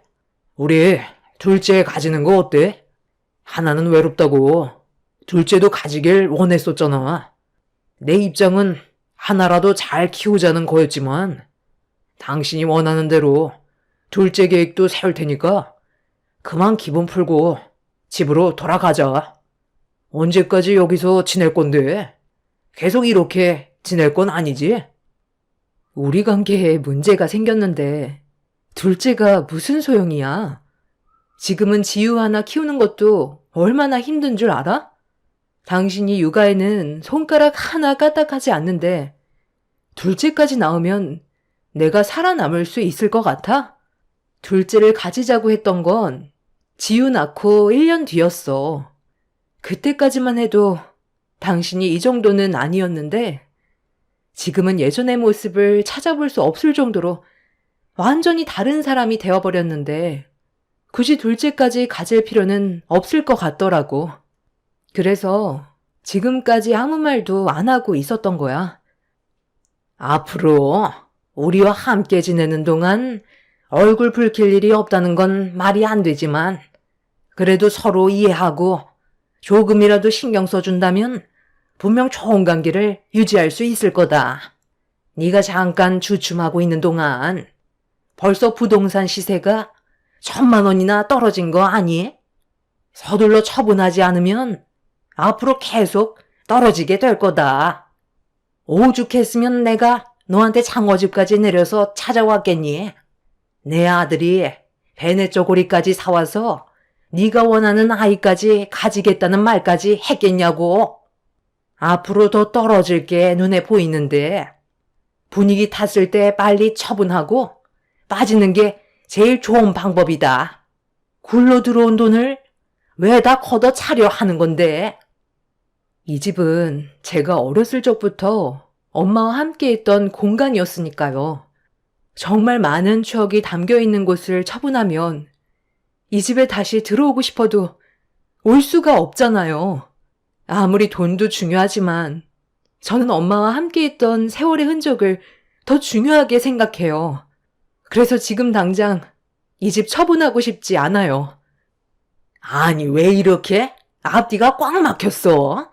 [SPEAKER 2] 우리 둘째 가지는 거 어때? 하나는 외롭다고. 둘째도 가지길 원했었잖아. 내 입장은 하나라도 잘 키우자는 거였지만 당신이 원하는 대로 둘째 계획도 세울 테니까 그만 기분 풀고 집으로 돌아가자. 언제까지 여기서 지낼 건데? 계속 이렇게 지낼 건 아니지?
[SPEAKER 1] 우리 관계에 문제가 생겼는데 둘째가 무슨 소용이야? 지금은 지유 하나 키우는 것도 얼마나 힘든 줄 알아? 당신이 육아에는 손가락 하나 까딱하지 않는데 둘째까지 나오면 내가 살아남을 수 있을 것 같아? 둘째를 가지자고 했던 건 지유 낳고 1년 뒤였어. 그때까지만 해도 당신이 이 정도는 아니었는데 지금은 예전의 모습을 찾아볼 수 없을 정도로 완전히 다른 사람이 되어버렸는데 굳이 둘째까지 가질 필요는 없을 것 같더라고. 그래서 지금까지 아무 말도 안 하고 있었던 거야.
[SPEAKER 2] 앞으로 우리와 함께 지내는 동안 얼굴 붉힐 일이 없다는 건 말이 안 되지만 그래도 서로 이해하고 조금이라도 신경 써준다면 분명 좋은 관계를 유지할 수 있을 거다. 네가 잠깐 주춤하고 있는 동안 벌써 부동산 시세가 1,000만 원이나 떨어진 거 아니? 서둘러 처분하지 않으면 앞으로 계속 떨어지게 될 거다. 오죽했으면 내가 너한테 장어집까지 내려서 찾아왔겠니? 내 아들이 베네 쪼고리까지 사와서 네가 원하는 아이까지 가지겠다는 말까지 했겠냐고. 앞으로 더 떨어질 게 눈에 보이는데 분위기 탔을 때 빨리 처분하고 빠지는 게 제일 좋은 방법이다. 굴러 들어온 돈을 왜 다 걷어 차려 하는 건데?
[SPEAKER 1] 이 집은 제가 어렸을 적부터 엄마와 함께 있던 공간이었으니까요. 정말 많은 추억이 담겨 있는 곳을 처분하면 이 집에 다시 들어오고 싶어도 올 수가 없잖아요. 아무리 돈도 중요하지만 저는 엄마와 함께 있던 세월의 흔적을 더 중요하게 생각해요. 그래서 지금 당장 이 집 처분하고 싶지 않아요.
[SPEAKER 2] 아니, 왜 이렇게 앞뒤가 꽉 막혔어?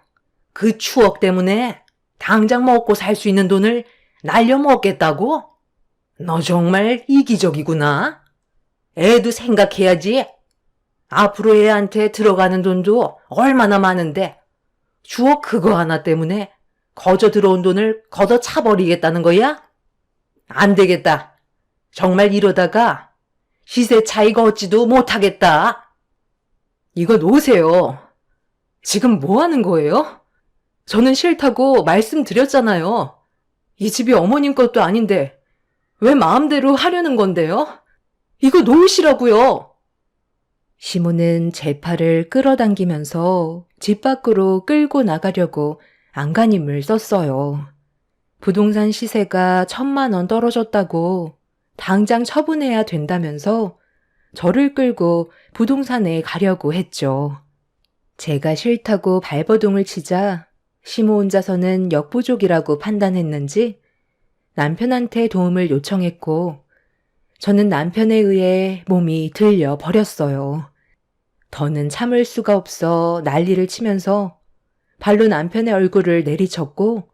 [SPEAKER 2] 그 추억 때문에 당장 먹고 살 수 있는 돈을 날려먹겠다고? 너 정말 이기적이구나. 애도 생각해야지. 앞으로 애한테 들어가는 돈도 얼마나 많은데 추억 그거 하나 때문에 거저 들어온 돈을 걷어 차버리겠다는 거야? 안 되겠다. 정말 이러다가 시세 차이가 얻지도 못하겠다.
[SPEAKER 1] 이거 놓으세요. 지금 뭐 하는 거예요? 저는 싫다고 말씀드렸잖아요. 이 집이 어머님 것도 아닌데 왜 마음대로 하려는 건데요? 이거 놓으시라고요. 시모는 제 팔을 끌어당기면서 집 밖으로 끌고 나가려고 안간힘을 썼어요. 부동산 시세가 1,000만 원 떨어졌다고 당장 처분해야 된다면서 저를 끌고 부동산에 가려고 했죠. 제가 싫다고 발버둥을 치자 시모 혼자서는 역부족이라고 판단했는지 남편한테 도움을 요청했고 저는 남편에 의해 몸이 들려 버렸어요. 더는 참을 수가 없어 난리를 치면서 발로 남편의 얼굴을 내리쳤고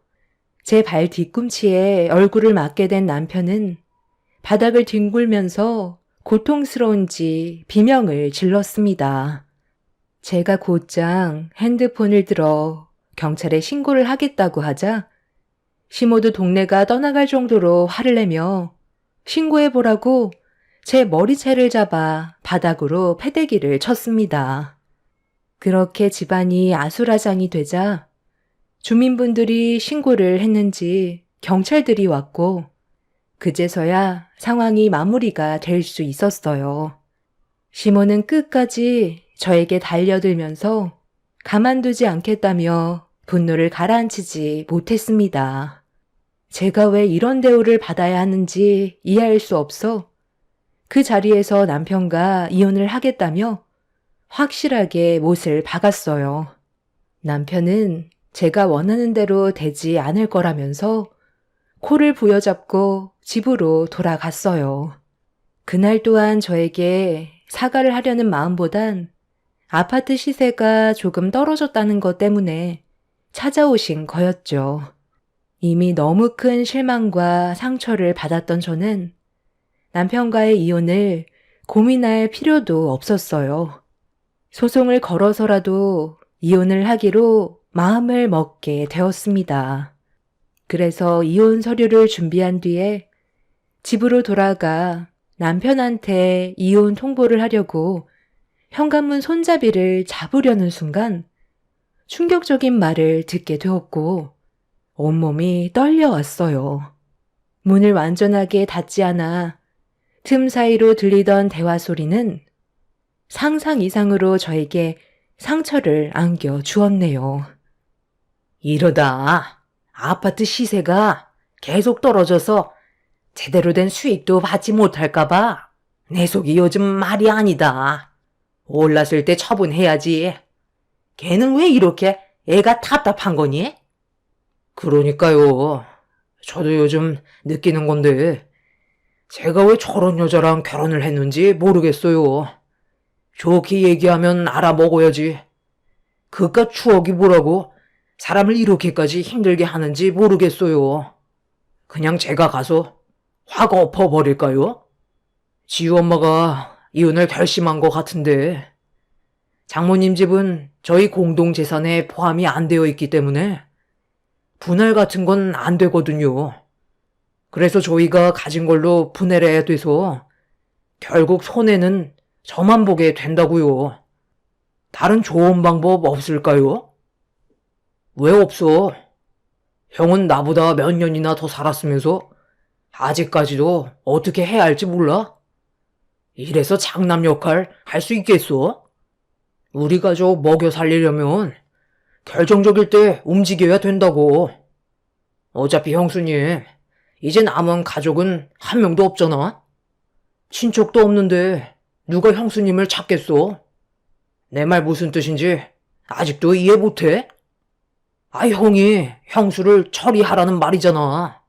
[SPEAKER 1] 제 발 뒤꿈치에 얼굴을 맞게 된 남편은 바닥을 뒹굴면서 고통스러운지 비명을 질렀습니다. 제가 곧장 핸드폰을 들어 경찰에 신고를 하겠다고 하자 시모도 동네가 떠나갈 정도로 화를 내며 신고해보라고 제 머리채를 잡아 바닥으로 패대기를 쳤습니다. 그렇게 집안이 아수라장이 되자 주민분들이 신고를 했는지 경찰들이 왔고 그제서야 상황이 마무리가 될 수 있었어요. 시모는 끝까지 저에게 달려들면서 가만두지 않겠다며 분노를 가라앉히지 못했습니다. 제가 왜 이런 대우를 받아야 하는지 이해할 수 없어 그 자리에서 남편과 이혼을 하겠다며 확실하게 못을 박았어요. 남편은 제가 원하는 대로 되지 않을 거라면서 코를 부여잡고 집으로 돌아갔어요. 그날 또한 저에게 사과를 하려는 마음보단 아파트 시세가 조금 떨어졌다는 것 때문에 찾아오신 거였죠. 이미 너무 큰 실망과 상처를 받았던 저는 남편과의 이혼을 고민할 필요도 없었어요. 소송을 걸어서라도 이혼을 하기로 마음을 먹게 되었습니다. 그래서 이혼 서류를 준비한 뒤에 집으로 돌아가 남편한테 이혼 통보를 하려고 현관문 손잡이를 잡으려는 순간 충격적인 말을 듣게 되었고 온몸이 떨려왔어요. 문을 완전하게 닫지 않아 틈 사이로 들리던 대화 소리는 상상 이상으로 저에게 상처를 안겨 주었네요.
[SPEAKER 2] 이러다 아파트 시세가 계속 떨어져서 제대로 된 수익도 받지 못할까봐 내 속이 요즘 말이 아니다. 올랐을 때 처분해야지. 걔는 왜 이렇게 애가 답답한 거니? 그러니까요. 저도 요즘 느끼는 건데 제가 왜 저런 여자랑 결혼을 했는지 모르겠어요. 좋게 얘기하면 알아먹어야지. 그깟 추억이 뭐라고 사람을 이렇게까지 힘들게 하는지 모르겠어요. 그냥 제가 가서 확 엎어버릴까요? 지우 엄마가 이혼을 결심한 것 같은데 장모님 집은 저희 공동재산에 포함이 안 되어 있기 때문에 분할 같은 건 안 되거든요. 그래서 저희가 가진 걸로 분해를 해야 돼서 결국 손해는 저만 보게 된다고요. 다른 좋은 방법 없을까요? 왜 없어? 형은 나보다 몇 년이나 더 살았으면서 아직까지도 어떻게 해야 할지 몰라? 이래서 장남 역할 할 수 있겠어? 우리 가족 먹여 살리려면 결정적일 때 움직여야 된다고. 어차피 형수님, 이제 남은 가족은 한 명도 없잖아? 친척도 없는데 누가 형수님을 찾겠어? 내 말 무슨 뜻인지 아직도 이해 못해? 아, 형이 형수를 처리하라는 말이잖아.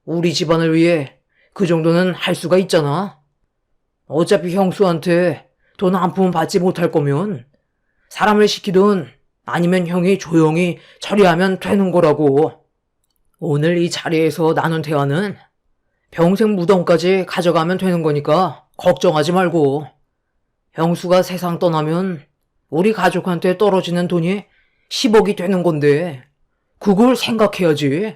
[SPEAKER 2] 우리 집안을 위해 그 정도는 할 수가 있잖아. 어차피 형수한테 돈 한 푼 받지 못할 거면 사람을 시키든 아니면 형이 조용히 처리하면 되는 거라고. 오늘 이 자리에서 나눈 대화는 평생 무덤까지 가져가면 되는 거니까 걱정하지 말고. 형수가 세상 떠나면 우리 가족한테 떨어지는 돈이 10억이 되는 건데 그걸 생각해야지.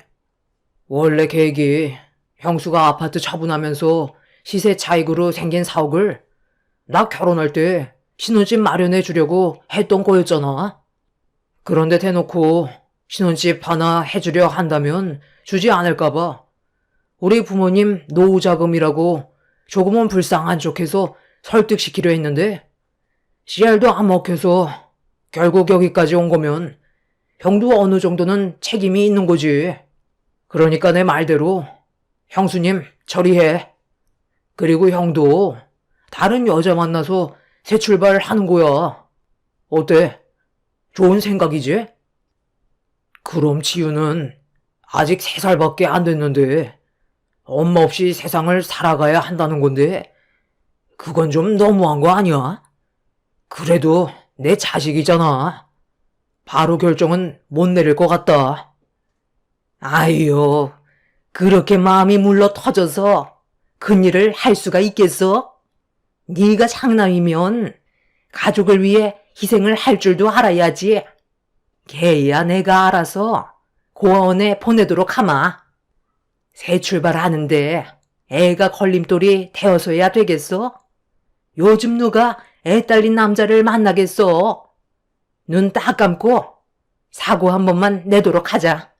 [SPEAKER 2] 원래 계획이 형수가 아파트 처분하면서 시세 차익으로 생긴 4억을 나 결혼할 때 신혼집 마련해 주려고 했던 거였잖아. 그런데 대놓고 신혼집 하나 해주려 한다면 주지 않을까봐 우리 부모님 노후자금이라고 조금은 불쌍한 척해서 설득시키려 했는데 씨알도 안 먹혀서 결국 여기까지 온 거면 형도 어느 정도는 책임이 있는 거지. 그러니까 내 말대로 형수님 처리해. 그리고 형도 다른 여자 만나서 새 출발하는 거야. 어때? 좋은 생각이지? 그럼 지우는 아직 3살밖에 안 됐는데 엄마 없이 세상을 살아가야 한다는 건데 그건 좀 너무한 거 아니야? 그래도 내 자식이잖아. 바로 결정은 못 내릴 것 같다. 아이요, 그렇게 마음이 물러 터져서 큰일을 할 수가 있겠어? 네가 장남이면 가족을 위해 희생을 할 줄도 알아야지. 걔야 내가 알아서 고아원에 보내도록 하마. 새 출발하는데 애가 걸림돌이 되어서야 되겠어? 요즘 누가 애 딸린 남자를 만나겠어? 눈 딱 감고 사고 한 번만 내도록 하자.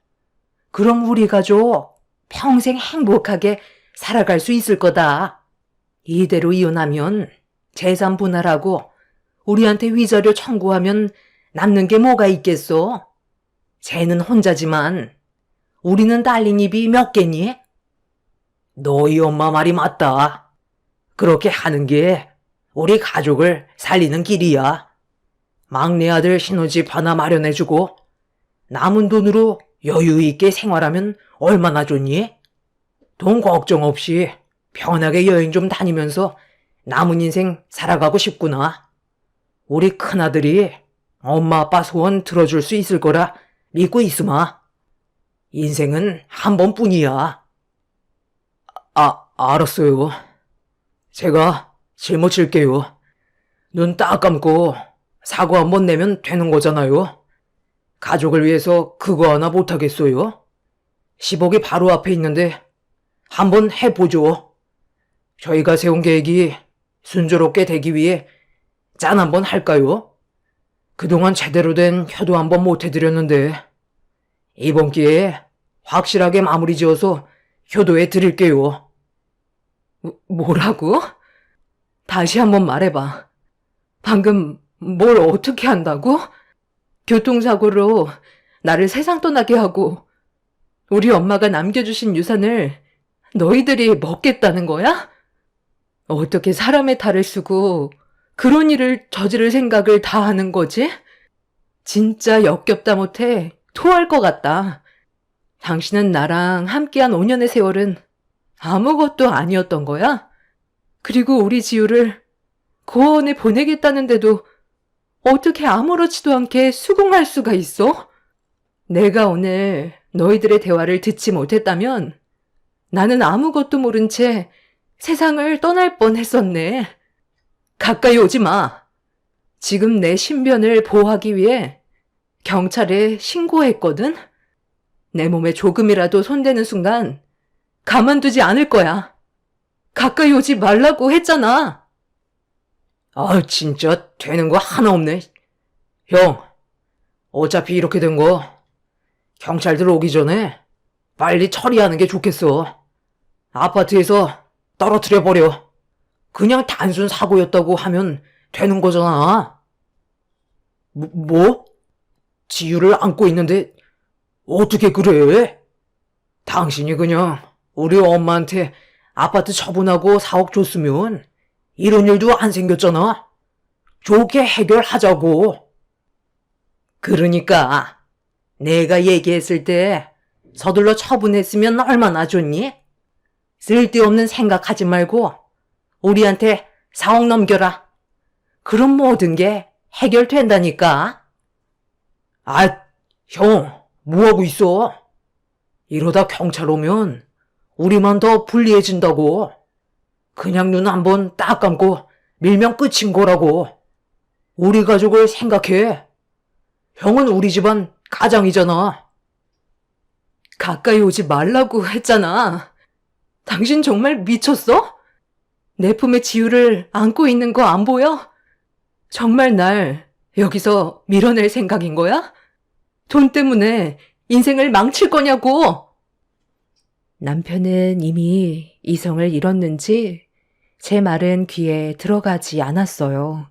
[SPEAKER 2] 그럼 우리 가족 평생 행복하게 살아갈 수 있을 거다. 이대로 이혼하면 재산 분할하고 우리한테 위자료 청구하면 남는 게 뭐가 있겠어? 쟤는 혼자지만 우리는 딸린 입이 몇 개니? 너희 엄마 말이 맞다. 그렇게 하는 게 우리 가족을 살리는 길이야. 막내 아들 신혼집 하나 마련해주고 남은 돈으로 여유 있게 생활하면 얼마나 좋니? 돈 걱정 없이 편하게 여행 좀 다니면서 남은 인생 살아가고 싶구나. 우리 큰아들이 엄마 아빠 소원 들어줄 수 있을 거라 믿고 있으마. 인생은 한 번뿐이야. 알았어요. 제가 짊어질게요. 눈 딱 감고 사고 한 번 내면 되는 거잖아요. 가족을 위해서 그거 하나 못하겠어요? 10억이 바로 앞에 있는데 한번 해보죠. 저희가 세운 계획이 순조롭게 되기 위해 짠 한번 할까요? 그동안 제대로 된 효도 한번 못해드렸는데 이번 기회에 확실하게 마무리 지어서 효도해 드릴게요.
[SPEAKER 1] 뭐라고? 다시 한번 말해봐. 방금 뭘 어떻게 한다고? 교통사고로 나를 세상 떠나게 하고 우리 엄마가 남겨주신 유산을 너희들이 먹겠다는 거야? 어떻게 사람의 탈을 쓰고 그런 일을 저지를 생각을 다 하는 거지? 진짜 역겹다 못해 토할 것 같다. 당신은 나랑 함께한 5년의 세월은 아무것도 아니었던 거야? 그리고 우리 지우를 고아원에 보내겠다는데도 어떻게 아무렇지도 않게 수긍할 수가 있어? 내가 오늘 너희들의 대화를 듣지 못했다면 나는 아무것도 모른 채 세상을 떠날 뻔했었네. 가까이 오지 마. 지금 내 신변을 보호하기 위해 경찰에 신고했거든? 내 몸에 조금이라도 손대는 순간 가만두지 않을 거야. 가까이 오지 말라고 했잖아.
[SPEAKER 2] 진짜 되는 거 하나 없네. 형, 어차피 이렇게 된 거 경찰들 오기 전에 빨리 처리하는 게 좋겠어. 아파트에서 떨어뜨려 버려. 그냥 단순 사고였다고 하면 되는 거잖아. 뭐? 지유를 안고 있는데 어떻게 그래? 당신이 그냥 우리 엄마한테 아파트 처분하고 4억 줬으면 이런 일도 안 생겼잖아. 좋게 해결하자고. 그러니까 내가 얘기했을 때 서둘러 처분했으면 얼마나 좋니? 쓸데없는 생각하지 말고 우리한테 4억 넘겨라. 그럼 모든 게 해결된다니까. 형, 뭐하고 있어? 이러다 경찰 오면 우리만 더 불리해진다고. 그냥 눈 한번 딱 감고 밀면 끝인 거라고. 우리 가족을 생각해. 형은 우리 집안 가장이잖아.
[SPEAKER 1] 가까이 오지 말라고 했잖아. 당신 정말 미쳤어? 내 품에 지우를 안고 있는 거 안 보여? 정말 날 여기서 밀어낼 생각인 거야? 돈 때문에 인생을 망칠 거냐고! 남편은 이미 이성을 잃었는지 제 말은 귀에 들어가지 않았어요.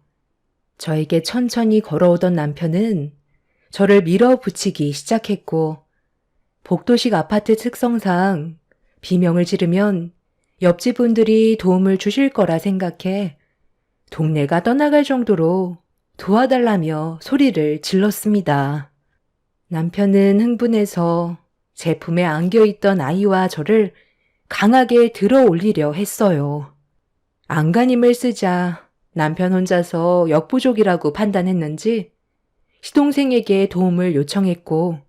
[SPEAKER 1] 저에게 천천히 걸어오던 남편은 저를 밀어붙이기 시작했고, 복도식 아파트 특성상 비명을 지르면 옆집 분들이 도움을 주실 거라 생각해 동네가 떠나갈 정도로 도와달라며 소리를 질렀습니다. 남편은 흥분해서 제 품에 안겨있던 아이와 저를 강하게 들어 올리려 했어요. 안간힘을 쓰자 남편 혼자서 역부족이라고 판단했는지 시동생에게 도움을 요청했고,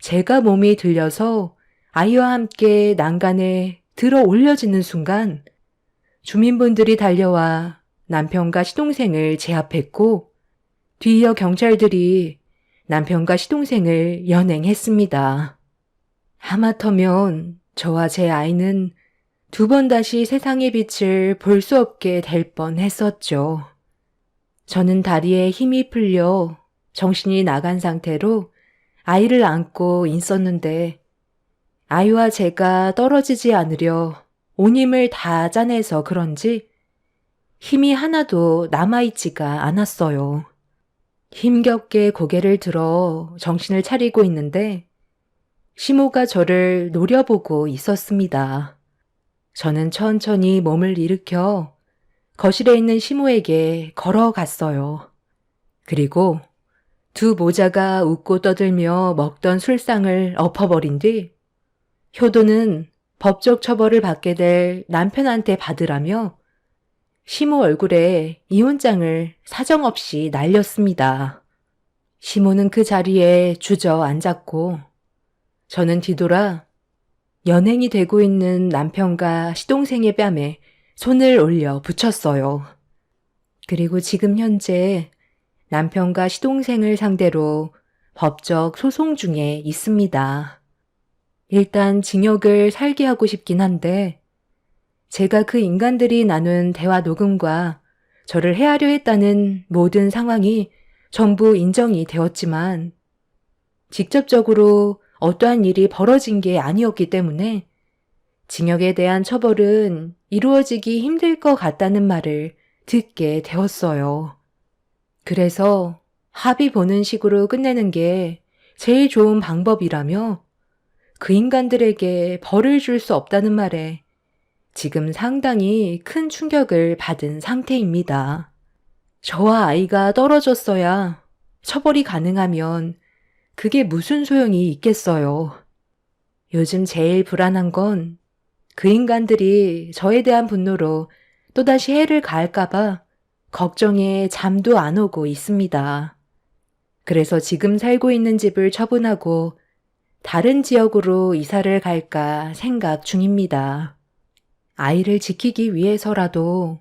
[SPEAKER 1] 제가 몸이 들려서 아이와 함께 난간에 들어 올려지는 순간 주민분들이 달려와 남편과 시동생을 제압했고 뒤이어 경찰들이 남편과 시동생을 연행했습니다. 하마터면 저와 제 아이는 두 번 다시 세상의 빛을 볼 수 없게 될 뻔했었죠. 저는 다리에 힘이 풀려 정신이 나간 상태로 아이를 안고 있었는데 아이와 제가 떨어지지 않으려 온 힘을 다 짜내서 그런지 힘이 하나도 남아있지가 않았어요. 힘겹게 고개를 들어 정신을 차리고 있는데 시모가 저를 노려보고 있었습니다. 저는 천천히 몸을 일으켜 거실에 있는 시모에게 걸어갔어요. 그리고 두 모자가 웃고 떠들며 먹던 술상을 엎어버린 뒤 효도는 법적 처벌을 받게 될 남편한테 받으라며 시모 얼굴에 이혼장을 사정없이 날렸습니다. 시모는 그 자리에 주저앉았고 저는 뒤돌아 연행이 되고 있는 남편과 시동생의 뺨에 손을 올려 붙였어요. 그리고 지금 현재 남편과 시동생을 상대로 법적 소송 중에 있습니다. 일단 징역을 살게 하고 싶긴 한데 제가 그 인간들이 나눈 대화 녹음과 저를 해하려 했다는 모든 상황이 전부 인정이 되었지만 직접적으로 어떠한 일이 벌어진 게 아니었기 때문에 징역에 대한 처벌은 이루어지기 힘들 것 같다는 말을 듣게 되었어요. 그래서 합의 보는 식으로 끝내는 게 제일 좋은 방법이라며 그 인간들에게 벌을 줄 수 없다는 말에 지금 상당히 큰 충격을 받은 상태입니다. 저와 아이가 떨어졌어야 처벌이 가능하면 그게 무슨 소용이 있겠어요. 요즘 제일 불안한 건 그 인간들이 저에 대한 분노로 또다시 해를 가할까봐 걱정에 잠도 안 오고 있습니다. 그래서 지금 살고 있는 집을 처분하고 다른 지역으로 이사를 갈까 생각 중입니다. 아이를 지키기 위해서라도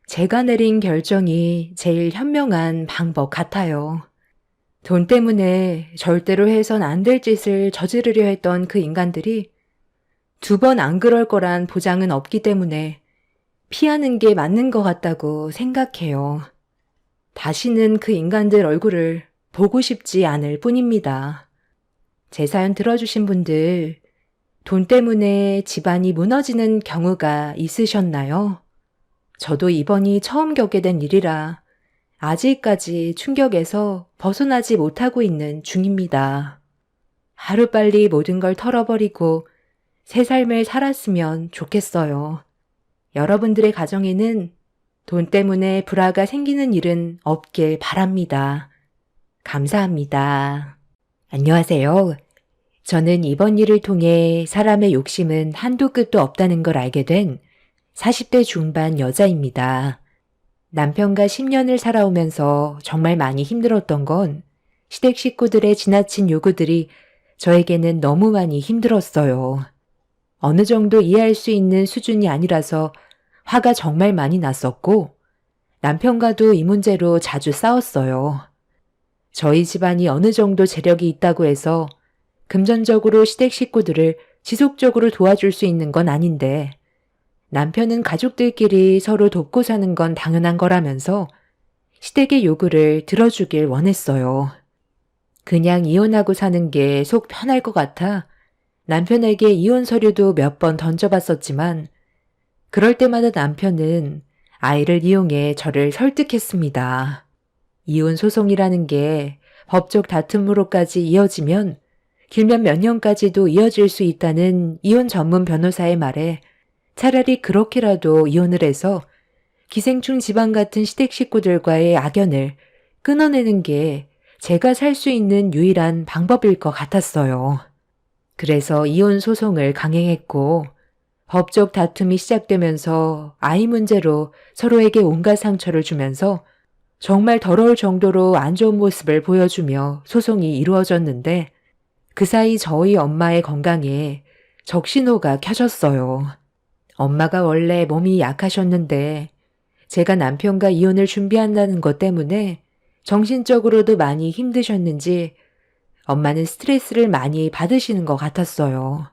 [SPEAKER 1] 제가 내린 결정이 제일 현명한 방법 같아요. 돈 때문에 절대로 해선 안 될 짓을 저지르려 했던 그 인간들이 두 번 안 그럴 거란 보장은 없기 때문에 피하는 게 맞는 것 같다고 생각해요. 다시는 그 인간들 얼굴을 보고 싶지 않을 뿐입니다. 제 사연 들어주신 분들, 돈 때문에 집안이 무너지는 경우가 있으셨나요? 저도 이번이 처음 겪게 된 일이라 아직까지 충격에서 벗어나지 못하고 있는 중입니다. 하루빨리 모든 걸 털어버리고 새 삶을 살았으면 좋겠어요. 여러분들의 가정에는 돈 때문에 불화가 생기는 일은 없길 바랍니다. 감사합니다. 안녕하세요. 저는 이번 일을 통해 사람의 욕심은 한도 끝도 없다는 걸 알게 된 40대 중반 여자입니다. 남편과 10년을 살아오면서 정말 많이 힘들었던 건 시댁 식구들의 지나친 요구들이 저에게는 너무 많이 힘들었어요. 어느 정도 이해할 수 있는 수준이 아니라서 화가 정말 많이 났었고 남편과도 이 문제로 자주 싸웠어요. 저희 집안이 어느 정도 재력이 있다고 해서 금전적으로 시댁 식구들을 지속적으로 도와줄 수 있는 건 아닌데 남편은 가족들끼리 서로 돕고 사는 건 당연한 거라면서 시댁의 요구를 들어주길 원했어요. 그냥 이혼하고 사는 게 속 편할 것 같아 남편에게 이혼 서류도 몇 번 던져봤었지만 그럴 때마다 남편은 아이를 이용해 저를 설득했습니다. 이혼 소송이라는 게 법적 다툼으로까지 이어지면 길면 몇 년까지도 이어질 수 있다는 이혼 전문 변호사의 말에 차라리 그렇게라도 이혼을 해서 기생충 집안 같은 시댁 식구들과의 악연을 끊어내는 게 제가 살 수 있는 유일한 방법일 것 같았어요. 그래서 이혼 소송을 강행했고 법적 다툼이 시작되면서 아이 문제로 서로에게 온갖 상처를 주면서 정말 더러울 정도로 안 좋은 모습을 보여주며 소송이 이루어졌는데 그 사이 저희 엄마의 건강에 적신호가 켜졌어요. 엄마가 원래 몸이 약하셨는데 제가 남편과 이혼을 준비한다는 것 때문에 정신적으로도 많이 힘드셨는지 엄마는 스트레스를 많이 받으시는 것 같았어요.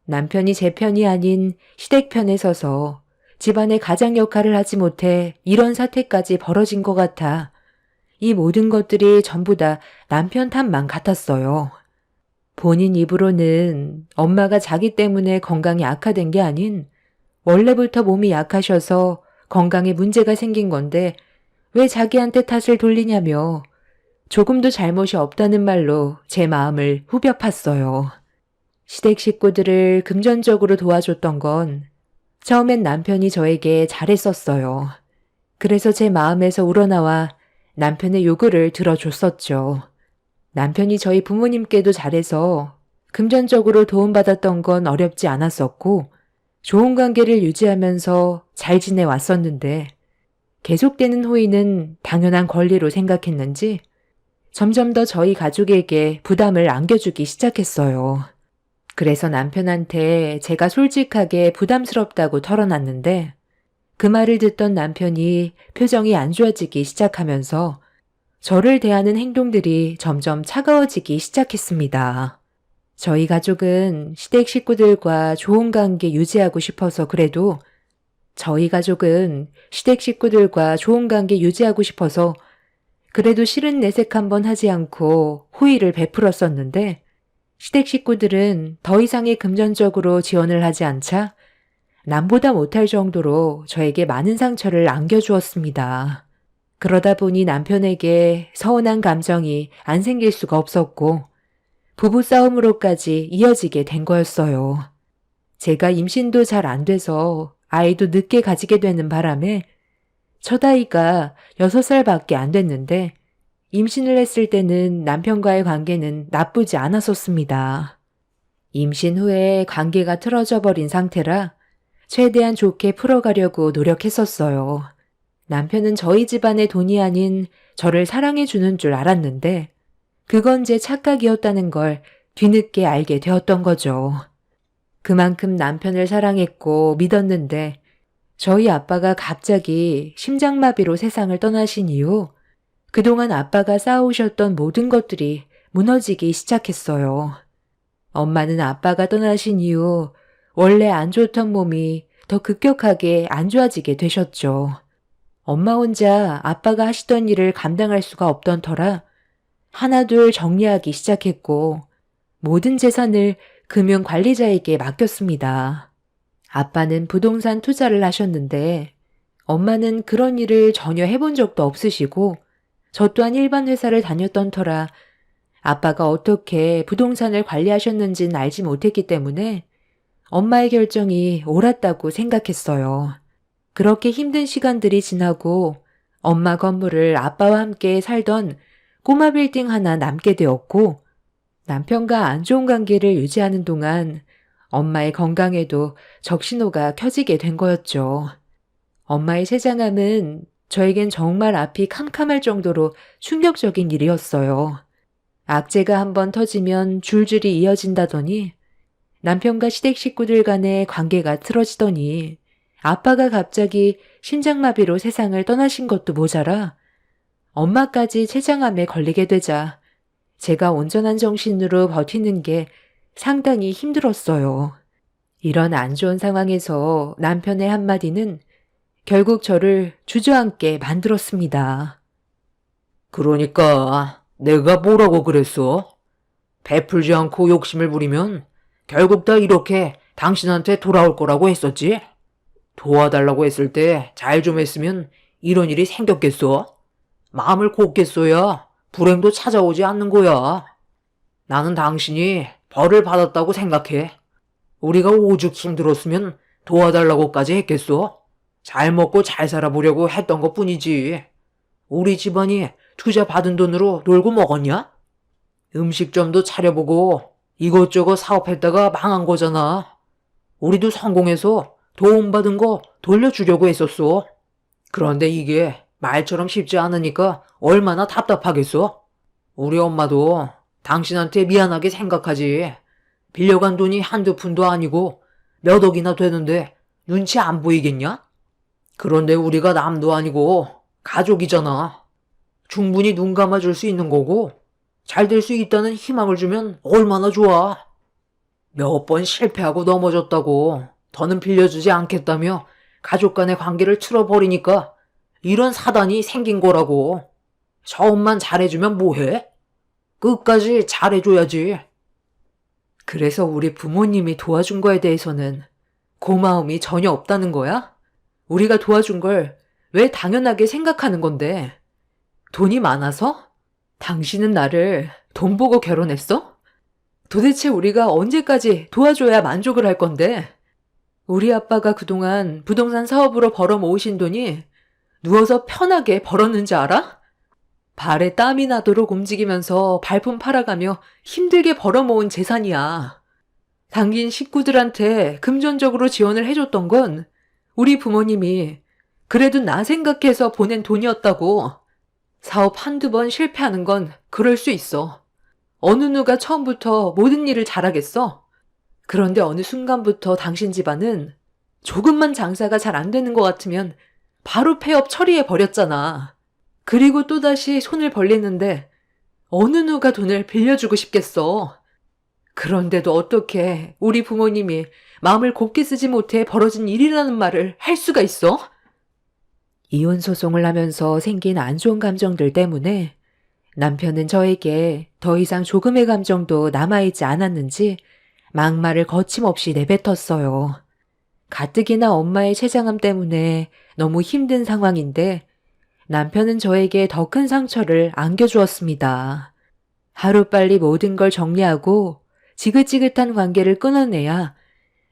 [SPEAKER 1] 남편이 제 편이 아닌 시댁 편에 서서 집안의 가장 역할을 하지 못해 이런 사태까지 벌어진 것 같아 이 모든 것들이 전부 다 남편 탓만 같았어요. 본인 입으로는 엄마가 자기 때문에 건강이 악화된 게 아닌 원래부터 몸이 약하셔서 건강에 문제가 생긴 건데 왜 자기한테 탓을 돌리냐며 조금도 잘못이 없다는 말로 제 마음을 후벼 팠어요. 시댁 식구들을 금전적으로 도와줬던 건 처음엔 남편이 저에게 잘했었어요. 그래서 제 마음에서 우러나와 남편의 요구를 들어줬었죠. 남편이 저희 부모님께도 잘해서 금전적으로 도움받았던 건 어렵지 않았었고 좋은 관계를 유지하면서 잘 지내왔었는데 계속되는 호의는 당연한 권리로 생각했는지 점점 더 저희 가족에게 부담을 안겨주기 시작했어요. 그래서 남편한테 제가 솔직하게 부담스럽다고 털어놨는데 그 말을 듣던 남편이 표정이 안 좋아지기 시작하면서 저를 대하는 행동들이 점점 차가워지기 시작했습니다. 저희 가족은 시댁 식구들과 좋은 관계 유지하고 싶어서 그래도 싫은 내색 한번 하지 않고 호의를 베풀었었는데 시댁 식구들은 더 이상의 금전적으로 지원을 하지 않자 남보다 못할 정도로 저에게 많은 상처를 안겨주었습니다. 그러다 보니 남편에게 서운한 감정이 안 생길 수가 없었고 부부싸움으로까지 이어지게 된 거였어요. 제가 임신도 잘 안 돼서 아이도 늦게 가지게 되는 바람에 첫 아이가 6살밖에 안 됐는데 임신을 했을 때는 남편과의 관계는 나쁘지 않았었습니다. 임신 후에 관계가 틀어져 버린 상태라 최대한 좋게 풀어가려고 노력했었어요. 남편은 저희 집안의 돈이 아닌 저를 사랑해 주는 줄 알았는데 그건 제 착각이었다는 걸 뒤늦게 알게 되었던 거죠. 그만큼 남편을 사랑했고 믿었는데 저희 아빠가 갑자기 심장마비로 세상을 떠나신 이후 그동안 아빠가 쌓아오셨던 모든 것들이 무너지기 시작했어요. 엄마는 아빠가 떠나신 이후 원래 안 좋던 몸이 더 급격하게 안 좋아지게 되셨죠. 엄마 혼자 아빠가 하시던 일을 감당할 수가 없던 터라 하나둘 정리하기 시작했고 모든 재산을 금융관리자에게 맡겼습니다. 아빠는 부동산 투자를 하셨는데 엄마는 그런 일을 전혀 해본 적도 없으시고 저 또한 일반 회사를 다녔던 터라 아빠가 어떻게 부동산을 관리하셨는지는 알지 못했기 때문에 엄마의 결정이 옳았다고 생각했어요. 그렇게 힘든 시간들이 지나고 엄마 건물을 아빠와 함께 살던 꼬마 빌딩 하나 남게 되었고 남편과 안 좋은 관계를 유지하는 동안 엄마의 건강에도 적신호가 켜지게 된 거였죠. 엄마의 췌장암은 저에겐 정말 앞이 캄캄할 정도로 충격적인 일이었어요. 악재가 한번 터지면 줄줄이 이어진다더니 남편과 시댁 식구들 간의 관계가 틀어지더니 아빠가 갑자기 심장마비로 세상을 떠나신 것도 모자라 엄마까지 췌장암에 걸리게 되자 제가 온전한 정신으로 버티는 게 상당히 힘들었어요. 이런 안 좋은 상황에서 남편의 한마디는 결국 저를 주저앉게 만들었습니다.
[SPEAKER 2] 그러니까 내가 뭐라고 그랬어? 베풀지 않고 욕심을 부리면 결국 다 이렇게 당신한테 돌아올 거라고 했었지? 도와달라고 했을 때 잘 좀 했으면 이런 일이 생겼겠어? 마음을 곱겠어야 불행도 찾아오지 않는 거야. 나는 당신이 벌을 받았다고 생각해. 우리가 오죽 힘들었으면 도와달라고까지 했겠어? 잘 먹고 잘 살아보려고 했던 것 뿐이지. 우리 집안이 투자 받은 돈으로 놀고 먹었냐? 음식점도 차려보고 이것저것 사업했다가 망한 거잖아. 우리도 성공해서 도움받은 거 돌려주려고 했었어. 그런데 이게 말처럼 쉽지 않으니까 얼마나 답답하겠어? 우리 엄마도 당신한테 미안하게 생각하지. 빌려간 돈이 한두 푼도 아니고 몇 억이나 되는데 눈치 안 보이겠냐? 그런데 우리가 남도 아니고 가족이잖아. 충분히 눈 감아줄 수 있는 거고 잘 될 수 있다는 희망을 주면 얼마나 좋아. 몇 번 실패하고 넘어졌다고 더는 빌려주지 않겠다며 가족 간의 관계를 틀어버리니까 이런 사단이 생긴 거라고. 처음만 잘해주면 뭐해? 끝까지 잘해줘야지.
[SPEAKER 1] 그래서 우리 부모님이 도와준 거에 대해서는 고마움이 전혀 없다는 거야? 우리가 도와준 걸 왜 당연하게 생각하는 건데? 돈이 많아서? 당신은 나를 돈 보고 결혼했어? 도대체 우리가 언제까지 도와줘야 만족을 할 건데? 우리 아빠가 그동안 부동산 사업으로 벌어 모으신 돈이 누워서 편하게 벌었는지 알아? 발에 땀이 나도록 움직이면서 발품 팔아가며 힘들게 벌어모은 재산이야. 당긴 식구들한테 금전적으로 지원을 해줬던 건 우리 부모님이 그래도 나 생각해서 보낸 돈이었다고. 사업 한두 번 실패하는 건 그럴 수 있어. 어느 누가 처음부터 모든 일을 잘하겠어? 그런데 어느 순간부터 당신 집안은 조금만 장사가 잘 안 되는 것 같으면 바로 폐업 처리해 버렸잖아. 그리고 또다시 손을 벌리는데 어느 누가 돈을 빌려주고 싶겠어. 그런데도 어떻게 우리 부모님이 마음을 곱게 쓰지 못해 벌어진 일이라는 말을 할 수가 있어? 이혼 소송을 하면서 생긴 안 좋은 감정들 때문에 남편은 저에게 더 이상 조금의 감정도 남아있지 않았는지 막말을 거침없이 내뱉었어요. 가뜩이나 엄마의 췌장암 때문에 너무 힘든 상황인데 남편은 저에게 더 큰 상처를 안겨주었습니다. 하루빨리 모든 걸 정리하고 지긋지긋한 관계를 끊어내야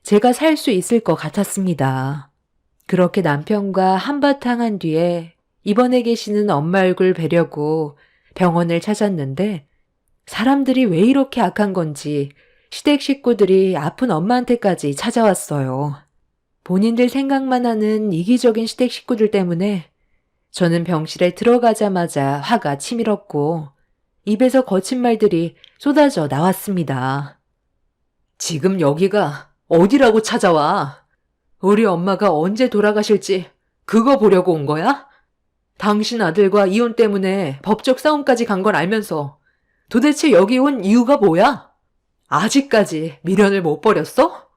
[SPEAKER 1] 제가 살 수 있을 것 같았습니다. 그렇게 남편과 한바탕 한 뒤에 입원해 계시는 엄마 얼굴 뵈려고 병원을 찾았는데 사람들이 왜 이렇게 악한 건지 시댁 식구들이 아픈 엄마한테까지 찾아왔어요. 본인들 생각만 하는 이기적인 시댁 식구들 때문에 저는 병실에 들어가자마자 화가 치밀었고 입에서 거친 말들이 쏟아져 나왔습니다. 지금 여기가 어디라고 찾아와? 우리 엄마가 언제 돌아가실지 그거 보려고 온 거야? 당신 아들과 이혼 때문에 법적 싸움까지 간 걸 알면서 도대체 여기 온 이유가 뭐야? 아직까지 미련을 못 버렸어?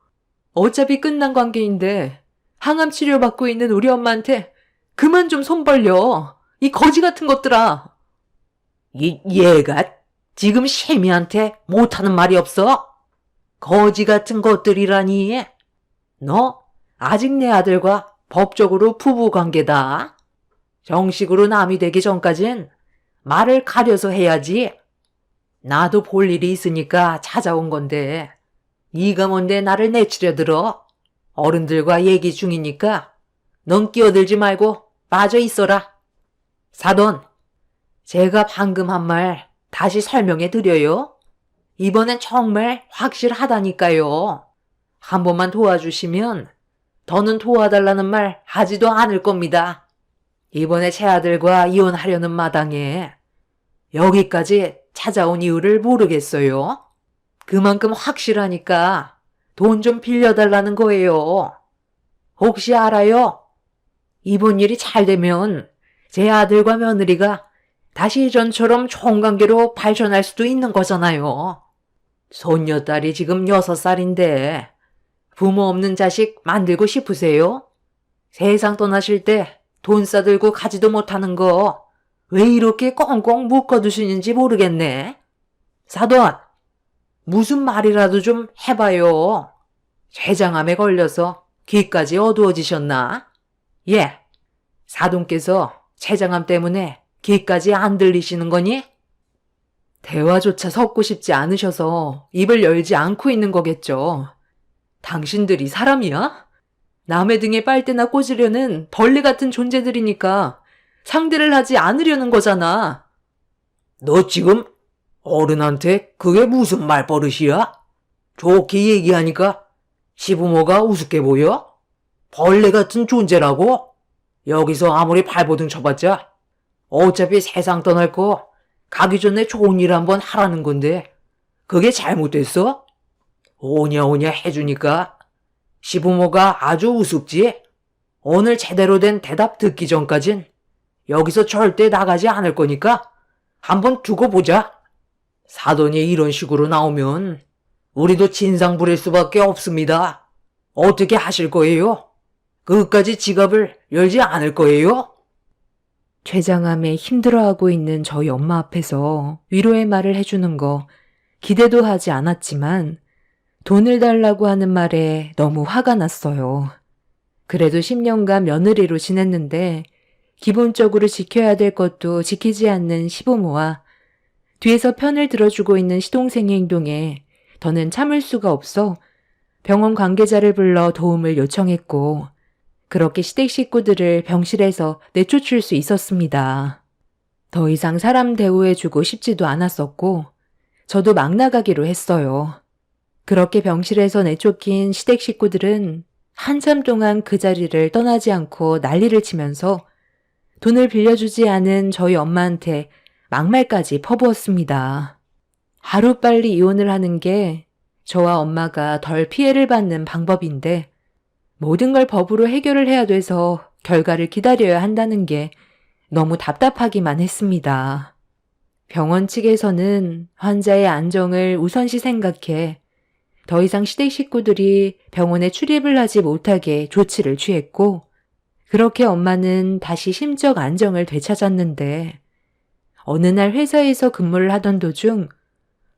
[SPEAKER 1] 어차피 끝난 관계인데 항암 치료받고 있는 우리 엄마한테 그만 좀 손 벌려. 이 거지 같은 것들아.
[SPEAKER 2] 얘가 지금 셰미한테 못하는 말이 없어? 거지 같은 것들이라니. 너 아직 내 아들과 법적으로 부부 관계다. 정식으로 남이 되기 전까진 말을 가려서 해야지. 나도 볼 일이 있으니까 찾아온 건데 네가 뭔데 나를 내치려 들어? 어른들과 얘기 중이니까 넌 끼어들지 말고 빠져 있어라. 사돈, 제가 방금 한 말 다시 설명해 드려요. 이번엔 정말 확실하다니까요. 한 번만 도와주시면 더는 도와달라는 말 하지도 않을 겁니다. 이번에 제 아들과 이혼하려는 마당에 여기까지 찾아온 이유를 모르겠어요. 그만큼 확실하니까 돈 좀 빌려달라는 거예요. 혹시 알아요? 이번 일이 잘 되면 제 아들과 며느리가 다시 예전처럼 좋은 관계로 발전할 수도 있는 거잖아요. 손녀딸이 지금 6살인데 부모 없는 자식 만들고 싶으세요? 세상 떠나실 때 돈 싸들고 가지도 못하는 거 왜 이렇게 꽁꽁 묶어두시는지 모르겠네. 사돈, 무슨 말이라도 좀 해봐요. 췌장암에 걸려서 귀까지 어두워지셨나? 예, 사돈께서 췌장암 때문에 귀까지 안 들리시는 거니? 대화조차 섞고 싶지 않으셔서 입을 열지 않고 있는 거겠죠. 당신들이 사람이야? 남의 등에 빨대나 꽂으려는 벌레 같은 존재들이니까 상대를 하지 않으려는 거잖아. 너 지금 어른한테 그게 무슨 말버릇이야? 좋게 얘기하니까 시부모가 우습게 보여? 벌레 같은 존재라고? 여기서 아무리 발버둥 쳐봤자 어차피 세상 떠날 거 가기 전에 좋은 일 한번 하라는 건데 그게 잘못됐어? 오냐오냐 해주니까 시부모가 아주 우습지? 오늘 제대로 된 대답 듣기 전까진 여기서 절대 나가지 않을 거니까 한번 두고 보자. 사돈이 이런 식으로 나오면 우리도 진상 부릴 수밖에 없습니다. 어떻게 하실 거예요? 끝까지 지갑을 열지 않을 거예요?
[SPEAKER 1] 췌장암에 힘들어하고 있는 저희 엄마 앞에서 위로의 말을 해주는 거 기대도 하지 않았지만 돈을 달라고 하는 말에 너무 화가 났어요. 그래도 10년간 며느리로 지냈는데 기본적으로 지켜야 될 것도 지키지 않는 시부모와 뒤에서 편을 들어주고 있는 시동생의 행동에 더는 참을 수가 없어 병원 관계자를 불러 도움을 요청했고 그렇게 시댁 식구들을 병실에서 내쫓을 수 있었습니다. 더 이상 사람 대우해주고 싶지도 않았었고 저도 막 나가기로 했어요. 그렇게 병실에서 내쫓긴 시댁 식구들은 한참 동안 그 자리를 떠나지 않고 난리를 치면서 돈을 빌려주지 않은 저희 엄마한테 막말까지 퍼부었습니다. 하루빨리 이혼을 하는 게 저와 엄마가 덜 피해를 받는 방법인데 모든 걸 법으로 해결을 해야 돼서 결과를 기다려야 한다는 게 너무 답답하기만 했습니다. 병원 측에서는 환자의 안정을 우선시 생각해 더 이상 시댁 식구들이 병원에 출입을 하지 못하게 조치를 취했고 그렇게 엄마는 다시 심적 안정을 되찾았는데 어느 날 회사에서 근무를 하던 도중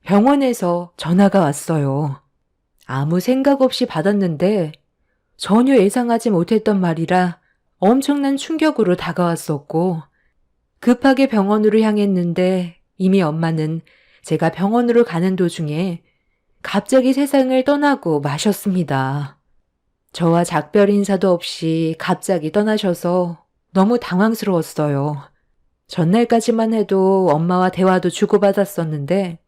[SPEAKER 1] 병원에서 전화가 왔어요. 아무 생각 없이 받았는데 전혀 예상하지 못했던 말이라 엄청난 충격으로 다가왔었고 급하게 병원으로 향했는데 이미 엄마는 제가 병원으로 가는 도중에 갑자기 세상을 떠나고 마셨습니다. 저와 작별 인사도 없이 갑자기 떠나셔서 너무 당황스러웠어요. 전날까지만 해도 엄마와 대화도 주고받았었는데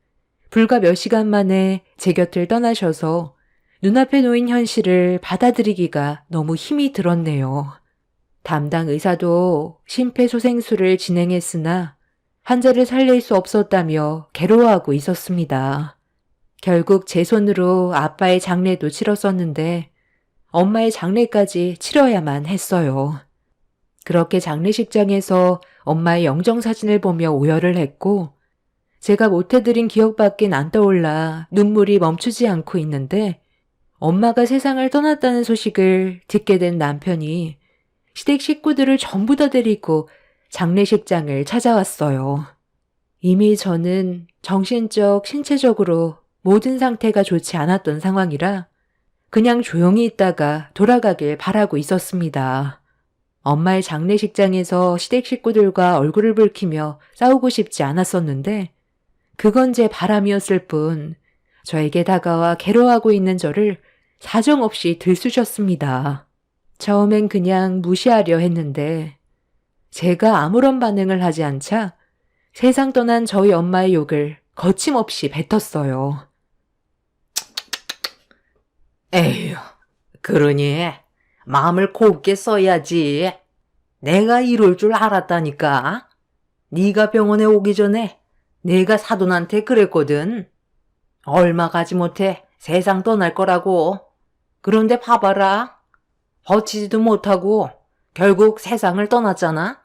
[SPEAKER 1] 불과 몇 시간 만에 제 곁을 떠나셔서 눈앞에 놓인 현실을 받아들이기가 너무 힘이 들었네요. 담당 의사도 심폐소생술을 진행했으나 환자를 살릴 수 없었다며 괴로워하고 있었습니다. 결국 제 손으로 아빠의 장례도 치렀었는데 엄마의 장례까지 치러야만 했어요. 그렇게 장례식장에서 엄마의 영정사진을 보며 오열을 했고 제가 못해드린 기억밖엔 안 떠올라 눈물이 멈추지 않고 있는데 엄마가 세상을 떠났다는 소식을 듣게 된 남편이 시댁 식구들을 전부 다 데리고 장례식장을 찾아왔어요. 이미 저는 정신적, 신체적으로 모든 상태가 좋지 않았던 상황이라 그냥 조용히 있다가 돌아가길 바라고 있었습니다. 엄마의 장례식장에서 시댁 식구들과 얼굴을 붉히며 싸우고 싶지 않았었는데 그건 제 바람이었을 뿐 저에게 다가와 괴로워하고 있는 저를 사정없이 들쑤셨습니다. 처음엔 그냥 무시하려 했는데 제가 아무런 반응을 하지 않자 세상 떠난 저희 엄마의 욕을 거침없이 뱉었어요.
[SPEAKER 2] 에휴, 그러니 마음을 곱게 써야지. 내가 이럴 줄 알았다니까. 네가 병원에 오기 전에 내가 사돈한테 그랬거든. 얼마 가지 못해 세상 떠날 거라고. 그런데 봐봐라. 버티지도 못하고 결국 세상을 떠났잖아.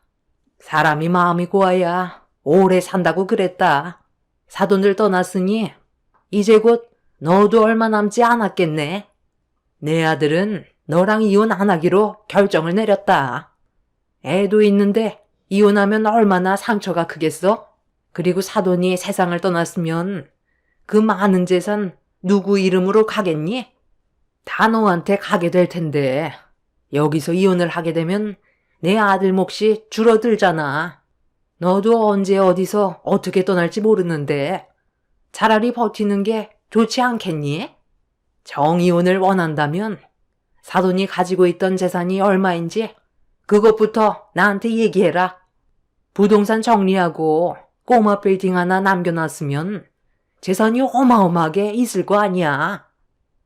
[SPEAKER 2] 사람이 마음이 고와야 오래 산다고 그랬다. 사돈들 떠났으니 이제 곧 너도 얼마 남지 않았겠네. 내 아들은 너랑 이혼 안 하기로 결정을 내렸다. 애도 있는데 이혼하면 얼마나 상처가 크겠어? 그리고 사돈이 세상을 떠났으면 그 많은 재산 누구 이름으로 가겠니? 다 너한테 가게 될 텐데 여기서 이혼을 하게 되면 내 아들 몫이 줄어들잖아. 너도 언제 어디서 어떻게 떠날지 모르는데 차라리 버티는 게 좋지 않겠니? 정이혼을 원한다면 사돈이 가지고 있던 재산이 얼마인지 그것부터 나한테 얘기해라. 부동산 정리하고 꼬마 빌딩 하나 남겨놨으면 재산이 어마어마하게 있을 거 아니야.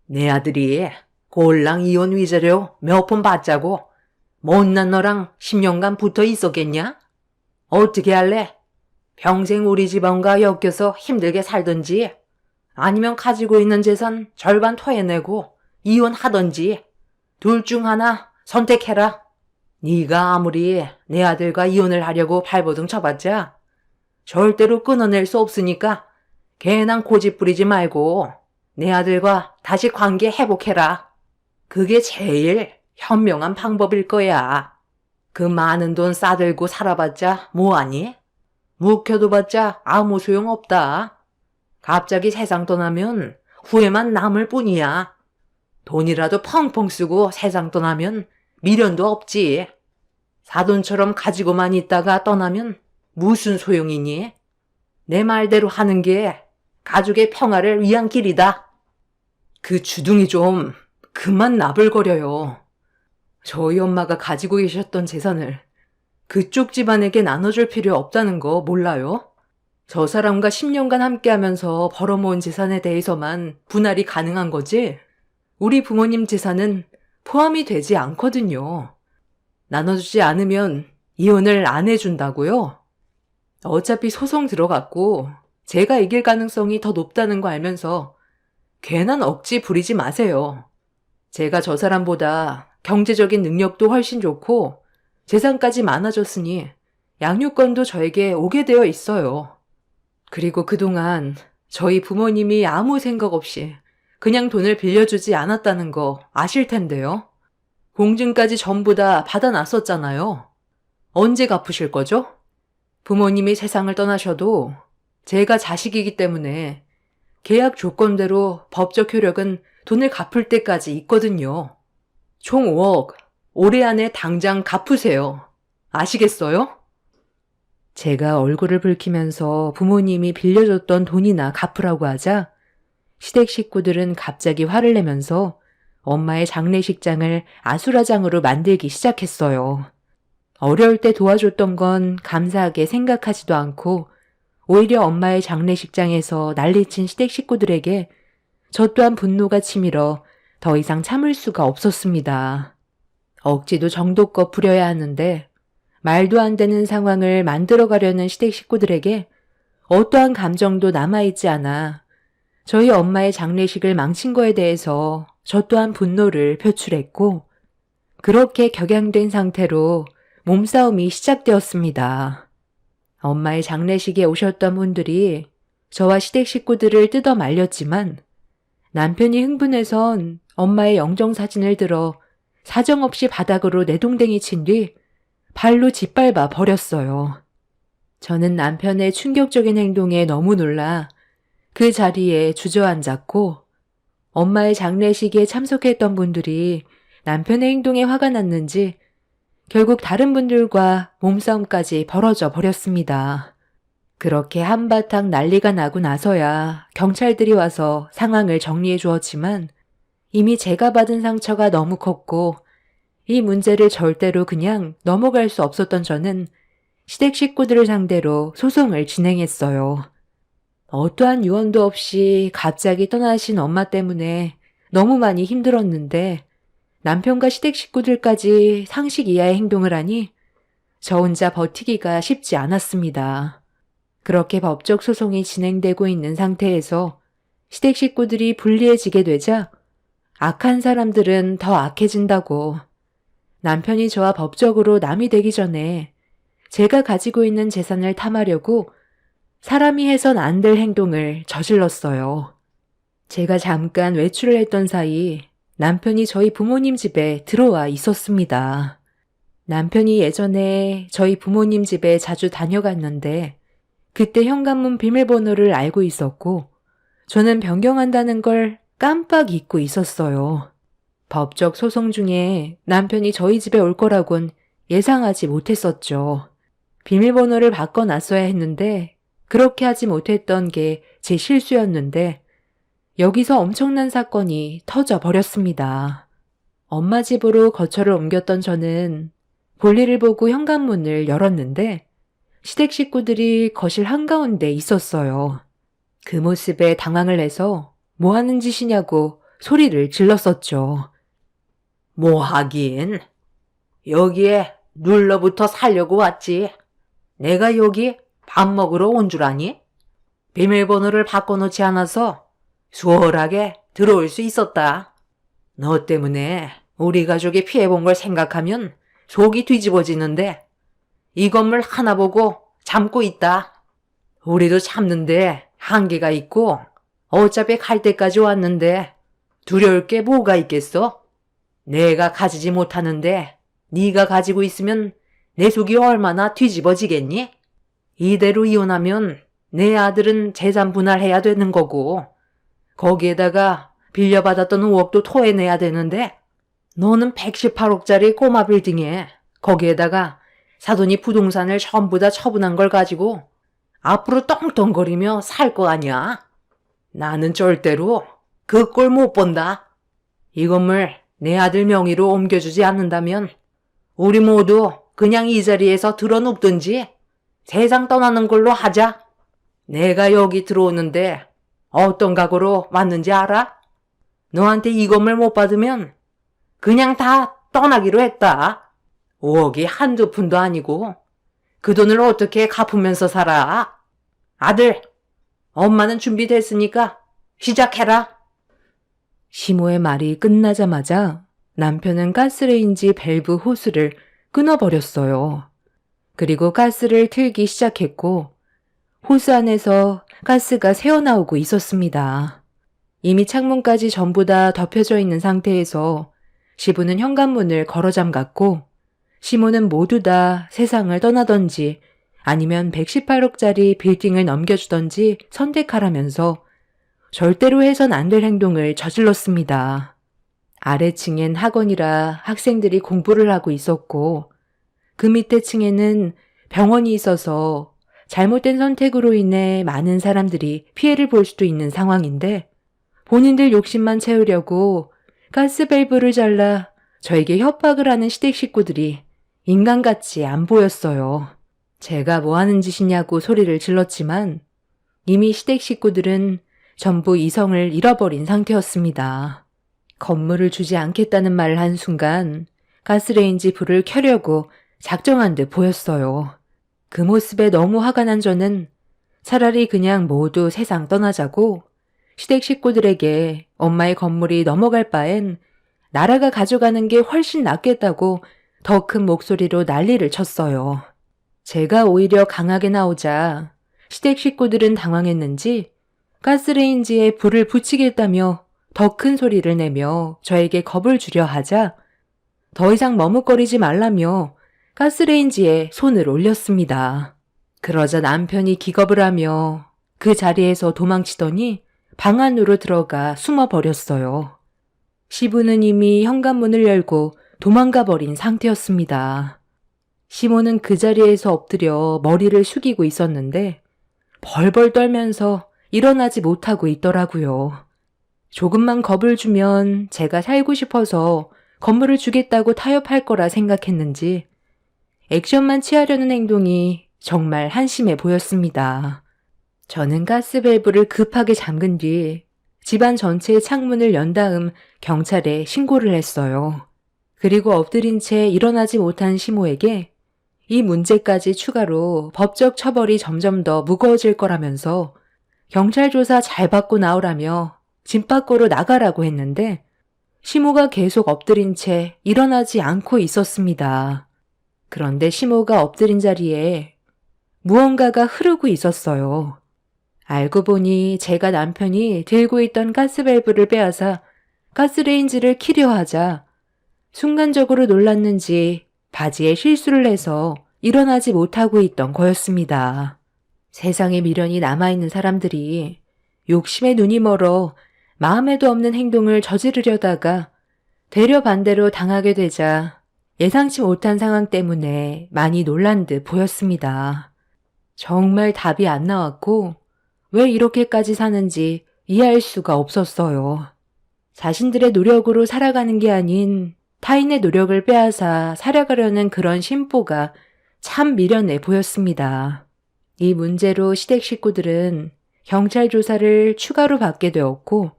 [SPEAKER 2] 내 아들이 골랑 이혼 위자료 몇 푼 받자고 못난 너랑 10년간 붙어 있었겠냐? 어떻게 할래? 평생 우리 집안과 엮여서 힘들게 살든지 아니면 가지고 있는 재산 절반 토해내고 이혼하든지 둘 중 하나 선택해라. 네가 아무리 내 아들과 이혼을 하려고 발버둥 쳐봤자 절대로 끊어낼 수 없으니까 괜한 고집 부리지 말고 내 아들과 다시 관계 회복해라. 그게 제일 현명한 방법일 거야. 그 많은 돈 싸들고 살아봤자 뭐하니? 묵혀둬봤자 아무 소용 없다. 갑자기 세상 떠나면 후회만 남을 뿐이야. 돈이라도 펑펑 쓰고 세상 떠나면 미련도 없지. 사돈처럼 가지고만 있다가 떠나면 무슨 소용이니? 내 말대로 하는 게 가족의 평화를 위한 길이다. 그 주둥이 좀 그만 나불거려요. 저희 엄마가 가지고 계셨던 재산을 그쪽 집안에게 나눠줄 필요 없다는 거 몰라요? 저 사람과 10년간 함께하면서 벌어모은 재산에 대해서만 분할이 가능한 거지? 우리 부모님 재산은 포함이 되지 않거든요. 나눠주지 않으면 이혼을 안 해준다고요? 어차피 소송 들어갔고 제가 이길 가능성이 더 높다는 거 알면서 괜한 억지 부리지 마세요. 제가 저 사람보다 경제적인 능력도 훨씬 좋고 재산까지 많아졌으니 양육권도 저에게 오게 되어 있어요. 그리고 그동안 저희 부모님이 아무 생각 없이 그냥 돈을 빌려주지 않았다는 거 아실 텐데요. 공증까지 전부 다 받아놨었잖아요. 언제 갚으실 거죠? 부모님이 세상을 떠나셔도 제가 자식이기 때문에 계약 조건대로 법적 효력은 돈을 갚을 때까지 있거든요. 총 5억, 올해 안에 당장 갚으세요. 아시겠어요? 제가 얼굴을 붉히면서 부모님이 빌려줬던 돈이나 갚으라고 하자 시댁 식구들은 갑자기 화를 내면서 엄마의 장례식장을 아수라장으로 만들기 시작했어요. 어려울 때 도와줬던 건 감사하게 생각하지도 않고 오히려 엄마의 장례식장에서 난리친 시댁 식구들에게 저 또한 분노가 치밀어 더 이상 참을 수가 없었습니다. 억지도 정도껏 부려야 하는데 말도 안 되는 상황을 만들어가려는 시댁 식구들에게 어떠한 감정도 남아있지 않아 저희 엄마의 장례식을 망친 거에 대해서 저 또한 분노를 표출했고 그렇게 격양된 상태로 몸싸움이 시작되었습니다. 엄마의 장례식에 오셨던 분들이 저와 시댁 식구들을 뜯어 말렸지만 남편이 흥분해선 엄마의 영정사진을 들어 사정없이 바닥으로 내동댕이 친 뒤 발로 짓밟아 버렸어요. 저는 남편의 충격적인 행동에 너무 놀라 그 자리에 주저앉았고 엄마의 장례식에 참석했던 분들이 남편의 행동에 화가 났는지 결국 다른 분들과 몸싸움까지 벌어져 버렸습니다. 그렇게 한바탕 난리가 나고 나서야 경찰들이 와서 상황을 정리해 주었지만 이미 제가 받은 상처가 너무 컸고 이 문제를 절대로 그냥 넘어갈 수 없었던 저는 시댁 식구들을 상대로 소송을 진행했어요. 어떠한 유언도 없이 갑자기 떠나신 엄마 때문에 너무 많이 힘들었는데 남편과 시댁 식구들까지 상식 이하의 행동을 하니 저 혼자 버티기가 쉽지 않았습니다. 그렇게 법적 소송이 진행되고 있는 상태에서 시댁 식구들이 불리해지게 되자 악한 사람들은 더 악해진다고 남편이 저와 법적으로 남이 되기 전에 제가 가지고 있는 재산을 탐하려고 사람이 해선 안 될 행동을 저질렀어요. 제가 잠깐 외출을 했던 사이 남편이 저희 부모님 집에 들어와 있었습니다. 남편이 예전에 저희 부모님 집에 자주 다녀갔는데 그때 현관문 비밀번호를 알고 있었고 저는 변경한다는 걸 깜빡 잊고 있었어요. 법적 소송 중에 남편이 저희 집에 올 거라곤 예상하지 못했었죠. 비밀번호를 바꿔놨어야 했는데 그렇게 하지 못했던 게 제 실수였는데 여기서 엄청난 사건이 터져 버렸습니다. 엄마 집으로 거처를 옮겼던 저는 볼일을 보고 현관문을 열었는데 시댁 식구들이 거실 한가운데 있었어요. 그 모습에 당황을 해서 뭐 하는 짓이냐고 소리를 질렀었죠. 뭐 하긴. 여기에 눌러붙어 살려고 왔지. 내가 여기 밥 먹으러 온 줄 아니? 비밀번호를 바꿔놓지 않아서 수월하게 들어올 수 있었다. 너 때문에 우리 가족이 피해본 걸 생각하면 속이 뒤집어지는데 이 건물 하나 보고 참고 있다. 우리도 참는데 한계가 있고 어차피 갈 때까지 왔는데 두려울 게 뭐가 있겠어? 내가 가지지 못하는데 네가 가지고 있으면 내 속이 얼마나 뒤집어지겠니? 이대로 이혼하면 내 아들은 재산 분할해야 되는 거고 거기에다가 빌려받았던 5억도 토해내야 되는데 너는 118억짜리 꼬마 빌딩에 거기에다가 사돈이 부동산을 전부 다 처분한 걸 가지고 앞으로 떵떵거리며 살 거 아니야? 나는 절대로 그 꼴 못 본다. 이 건물 내 아들 명의로 옮겨주지 않는다면 우리 모두 그냥 이 자리에서 드러눕든지 세상 떠나는 걸로 하자. 내가 여기 들어오는데 어떤 각오로 왔는지 알아? 너한테 이 건물 못 받으면 그냥 다 떠나기로 했다. 5억이 한두 푼도 아니고 그 돈을 어떻게 갚으면서 살아? 아들, 엄마는 준비됐으니까 시작해라.
[SPEAKER 1] 시모의 말이 끝나자마자 남편은 가스레인지 밸브 호스를 끊어버렸어요. 그리고 가스를 틀기 시작했고 호스 안에서 가스가 새어나오고 있었습니다. 이미 창문까지 전부 다 덮여져 있는 상태에서 시부는 현관문을 걸어 잠갔고 시모는 모두 다 세상을 떠나던지 아니면 118억짜리 빌딩을 넘겨주던지 선택하라면서 절대로 해선 안 될 행동을 저질렀습니다. 아래층엔 학원이라 학생들이 공부를 하고 있었고 그 밑에 층에는 병원이 있어서 잘못된 선택으로 인해 많은 사람들이 피해를 볼 수도 있는 상황인데 본인들 욕심만 채우려고 가스밸브를 잘라 저에게 협박을 하는 시댁 식구들이 인간같이 안 보였어요. 제가 뭐 하는 짓이냐고 소리를 질렀지만 이미 시댁 식구들은 전부 이성을 잃어버린 상태였습니다. 건물을 주지 않겠다는 말을 한 순간 가스레인지 불을 켜려고 작정한 듯 보였어요. 그 모습에 너무 화가 난 저는 차라리 그냥 모두 세상 떠나자고 시댁 식구들에게 엄마의 건물이 넘어갈 바엔 나라가 가져가는 게 훨씬 낫겠다고 더 큰 목소리로 난리를 쳤어요. 제가 오히려 강하게 나오자 시댁 식구들은 당황했는지 가스레인지에 불을 붙이겠다며 더 큰 소리를 내며 저에게 겁을 주려 하자 더 이상 머뭇거리지 말라며 가스레인지에 손을 올렸습니다. 그러자 남편이 기겁을 하며 그 자리에서 도망치더니 방 안으로 들어가 숨어버렸어요. 시부는 이미 현관문을 열고 도망가 버린 상태였습니다. 시모는 그 자리에서 엎드려 머리를 숙이고 있었는데 벌벌 떨면서 일어나지 못하고 있더라고요. 조금만 겁을 주면 제가 살고 싶어서 건물을 주겠다고 타협할 거라 생각했는지 액션만 취하려는 행동이 정말 한심해 보였습니다. 저는 가스밸브를 급하게 잠근 뒤 집안 전체의 창문을 연 다음 경찰에 신고를 했어요. 그리고 엎드린 채 일어나지 못한 시모에게 이 문제까지 추가로 법적 처벌이 점점 더 무거워질 거라면서 경찰 조사 잘 받고 나오라며 집 밖으로 나가라고 했는데 시모가 계속 엎드린 채 일어나지 않고 있었습니다. 그런데 시모가 엎드린 자리에 무언가가 흐르고 있었어요. 알고 보니 제가 남편이 들고 있던 가스밸브를 빼앗아 가스레인지를 키려 하자 순간적으로 놀랐는지 바지에 실수를 해서 일어나지 못하고 있던 거였습니다. 세상에 미련이 남아있는 사람들이 욕심에 눈이 멀어 마음에도 없는 행동을 저지르려다가 되려 반대로 당하게 되자 예상치 못한 상황 때문에 많이 놀란 듯 보였습니다. 정말 답이 안 나왔고 왜 이렇게까지 사는지 이해할 수가 없었어요. 자신들의 노력으로 살아가는 게 아닌 타인의 노력을 빼앗아 살아가려는 그런 심보가 참 미련해 보였습니다. 이 문제로 시댁 식구들은 경찰 조사를 추가로 받게 되었고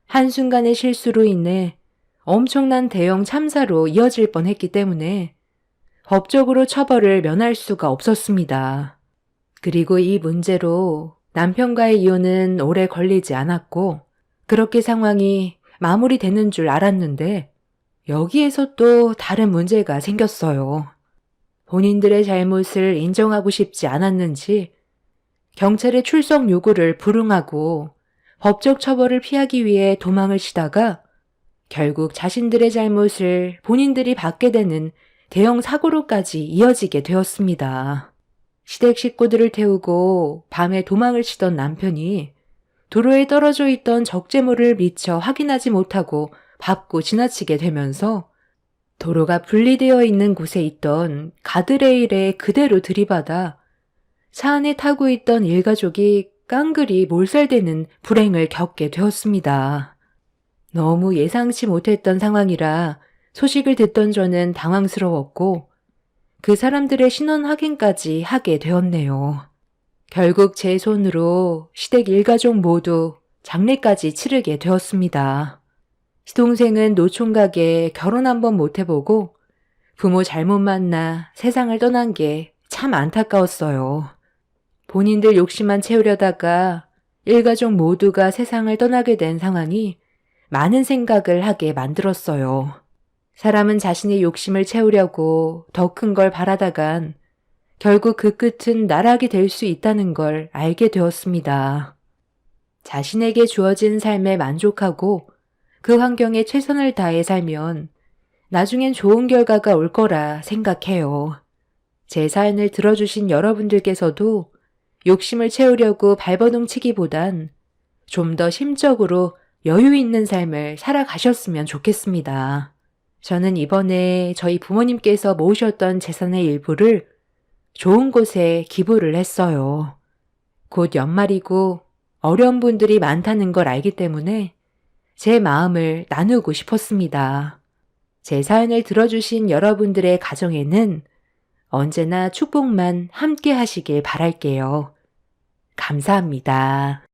[SPEAKER 1] 한순간의 실수로 인해 엄청난 대형 참사로 이어질 뻔했기 때문에 법적으로 처벌을 면할 수가 없었습니다. 그리고 이 문제로 남편과의 이혼은 오래 걸리지 않았고 그렇게 상황이 마무리되는 줄 알았는데 여기에서 또 다른 문제가 생겼어요. 본인들의 잘못을 인정하고 싶지 않았는지 경찰의 출석 요구를 불응하고 법적 처벌을 피하기 위해 도망을 치다가 결국 자신들의 잘못을 본인들이 받게 되는 대형 사고로까지 이어지게 되었습니다. 시댁 식구들을 태우고 밤에 도망을 치던 남편이 도로에 떨어져 있던 적재물을 미처 확인하지 못하고 밟고 지나치게 되면서 도로가 분리되어 있는 곳에 있던 가드레일에 그대로 들이받아 차 안에 타고 있던 일가족이 깡그리 몰살되는 불행을 겪게 되었습니다. 너무 예상치 못했던 상황이라 소식을 듣던 저는 당황스러웠고 그 사람들의 신원 확인까지 하게 되었네요. 결국 제 손으로 시댁 일가족 모두 장례까지 치르게 되었습니다. 시동생은 노총각에 결혼 한번 못 해보고 부모 잘못 만나 세상을 떠난 게 참 안타까웠어요. 본인들 욕심만 채우려다가 일가족 모두가 세상을 떠나게 된 상황이 많은 생각을 하게 만들었어요. 사람은 자신의 욕심을 채우려고 더 큰 걸 바라다간 결국 그 끝은 나락이 될 수 있다는 걸 알게 되었습니다. 자신에게 주어진 삶에 만족하고 그 환경에 최선을 다해 살면 나중엔 좋은 결과가 올 거라 생각해요. 제 사연을 들어주신 여러분들께서도 욕심을 채우려고 발버둥 치기보단 좀 더 심적으로 여유 있는 삶을 살아가셨으면 좋겠습니다. 저는 이번에 저희 부모님께서 모으셨던 재산의 일부를 좋은 곳에 기부를 했어요. 곧 연말이고 어려운 분들이 많다는 걸 알기 때문에 제 마음을 나누고 싶었습니다. 제 사연을 들어주신 여러분들의 가정에는 언제나 축복만 함께 하시길 바랄게요. 감사합니다.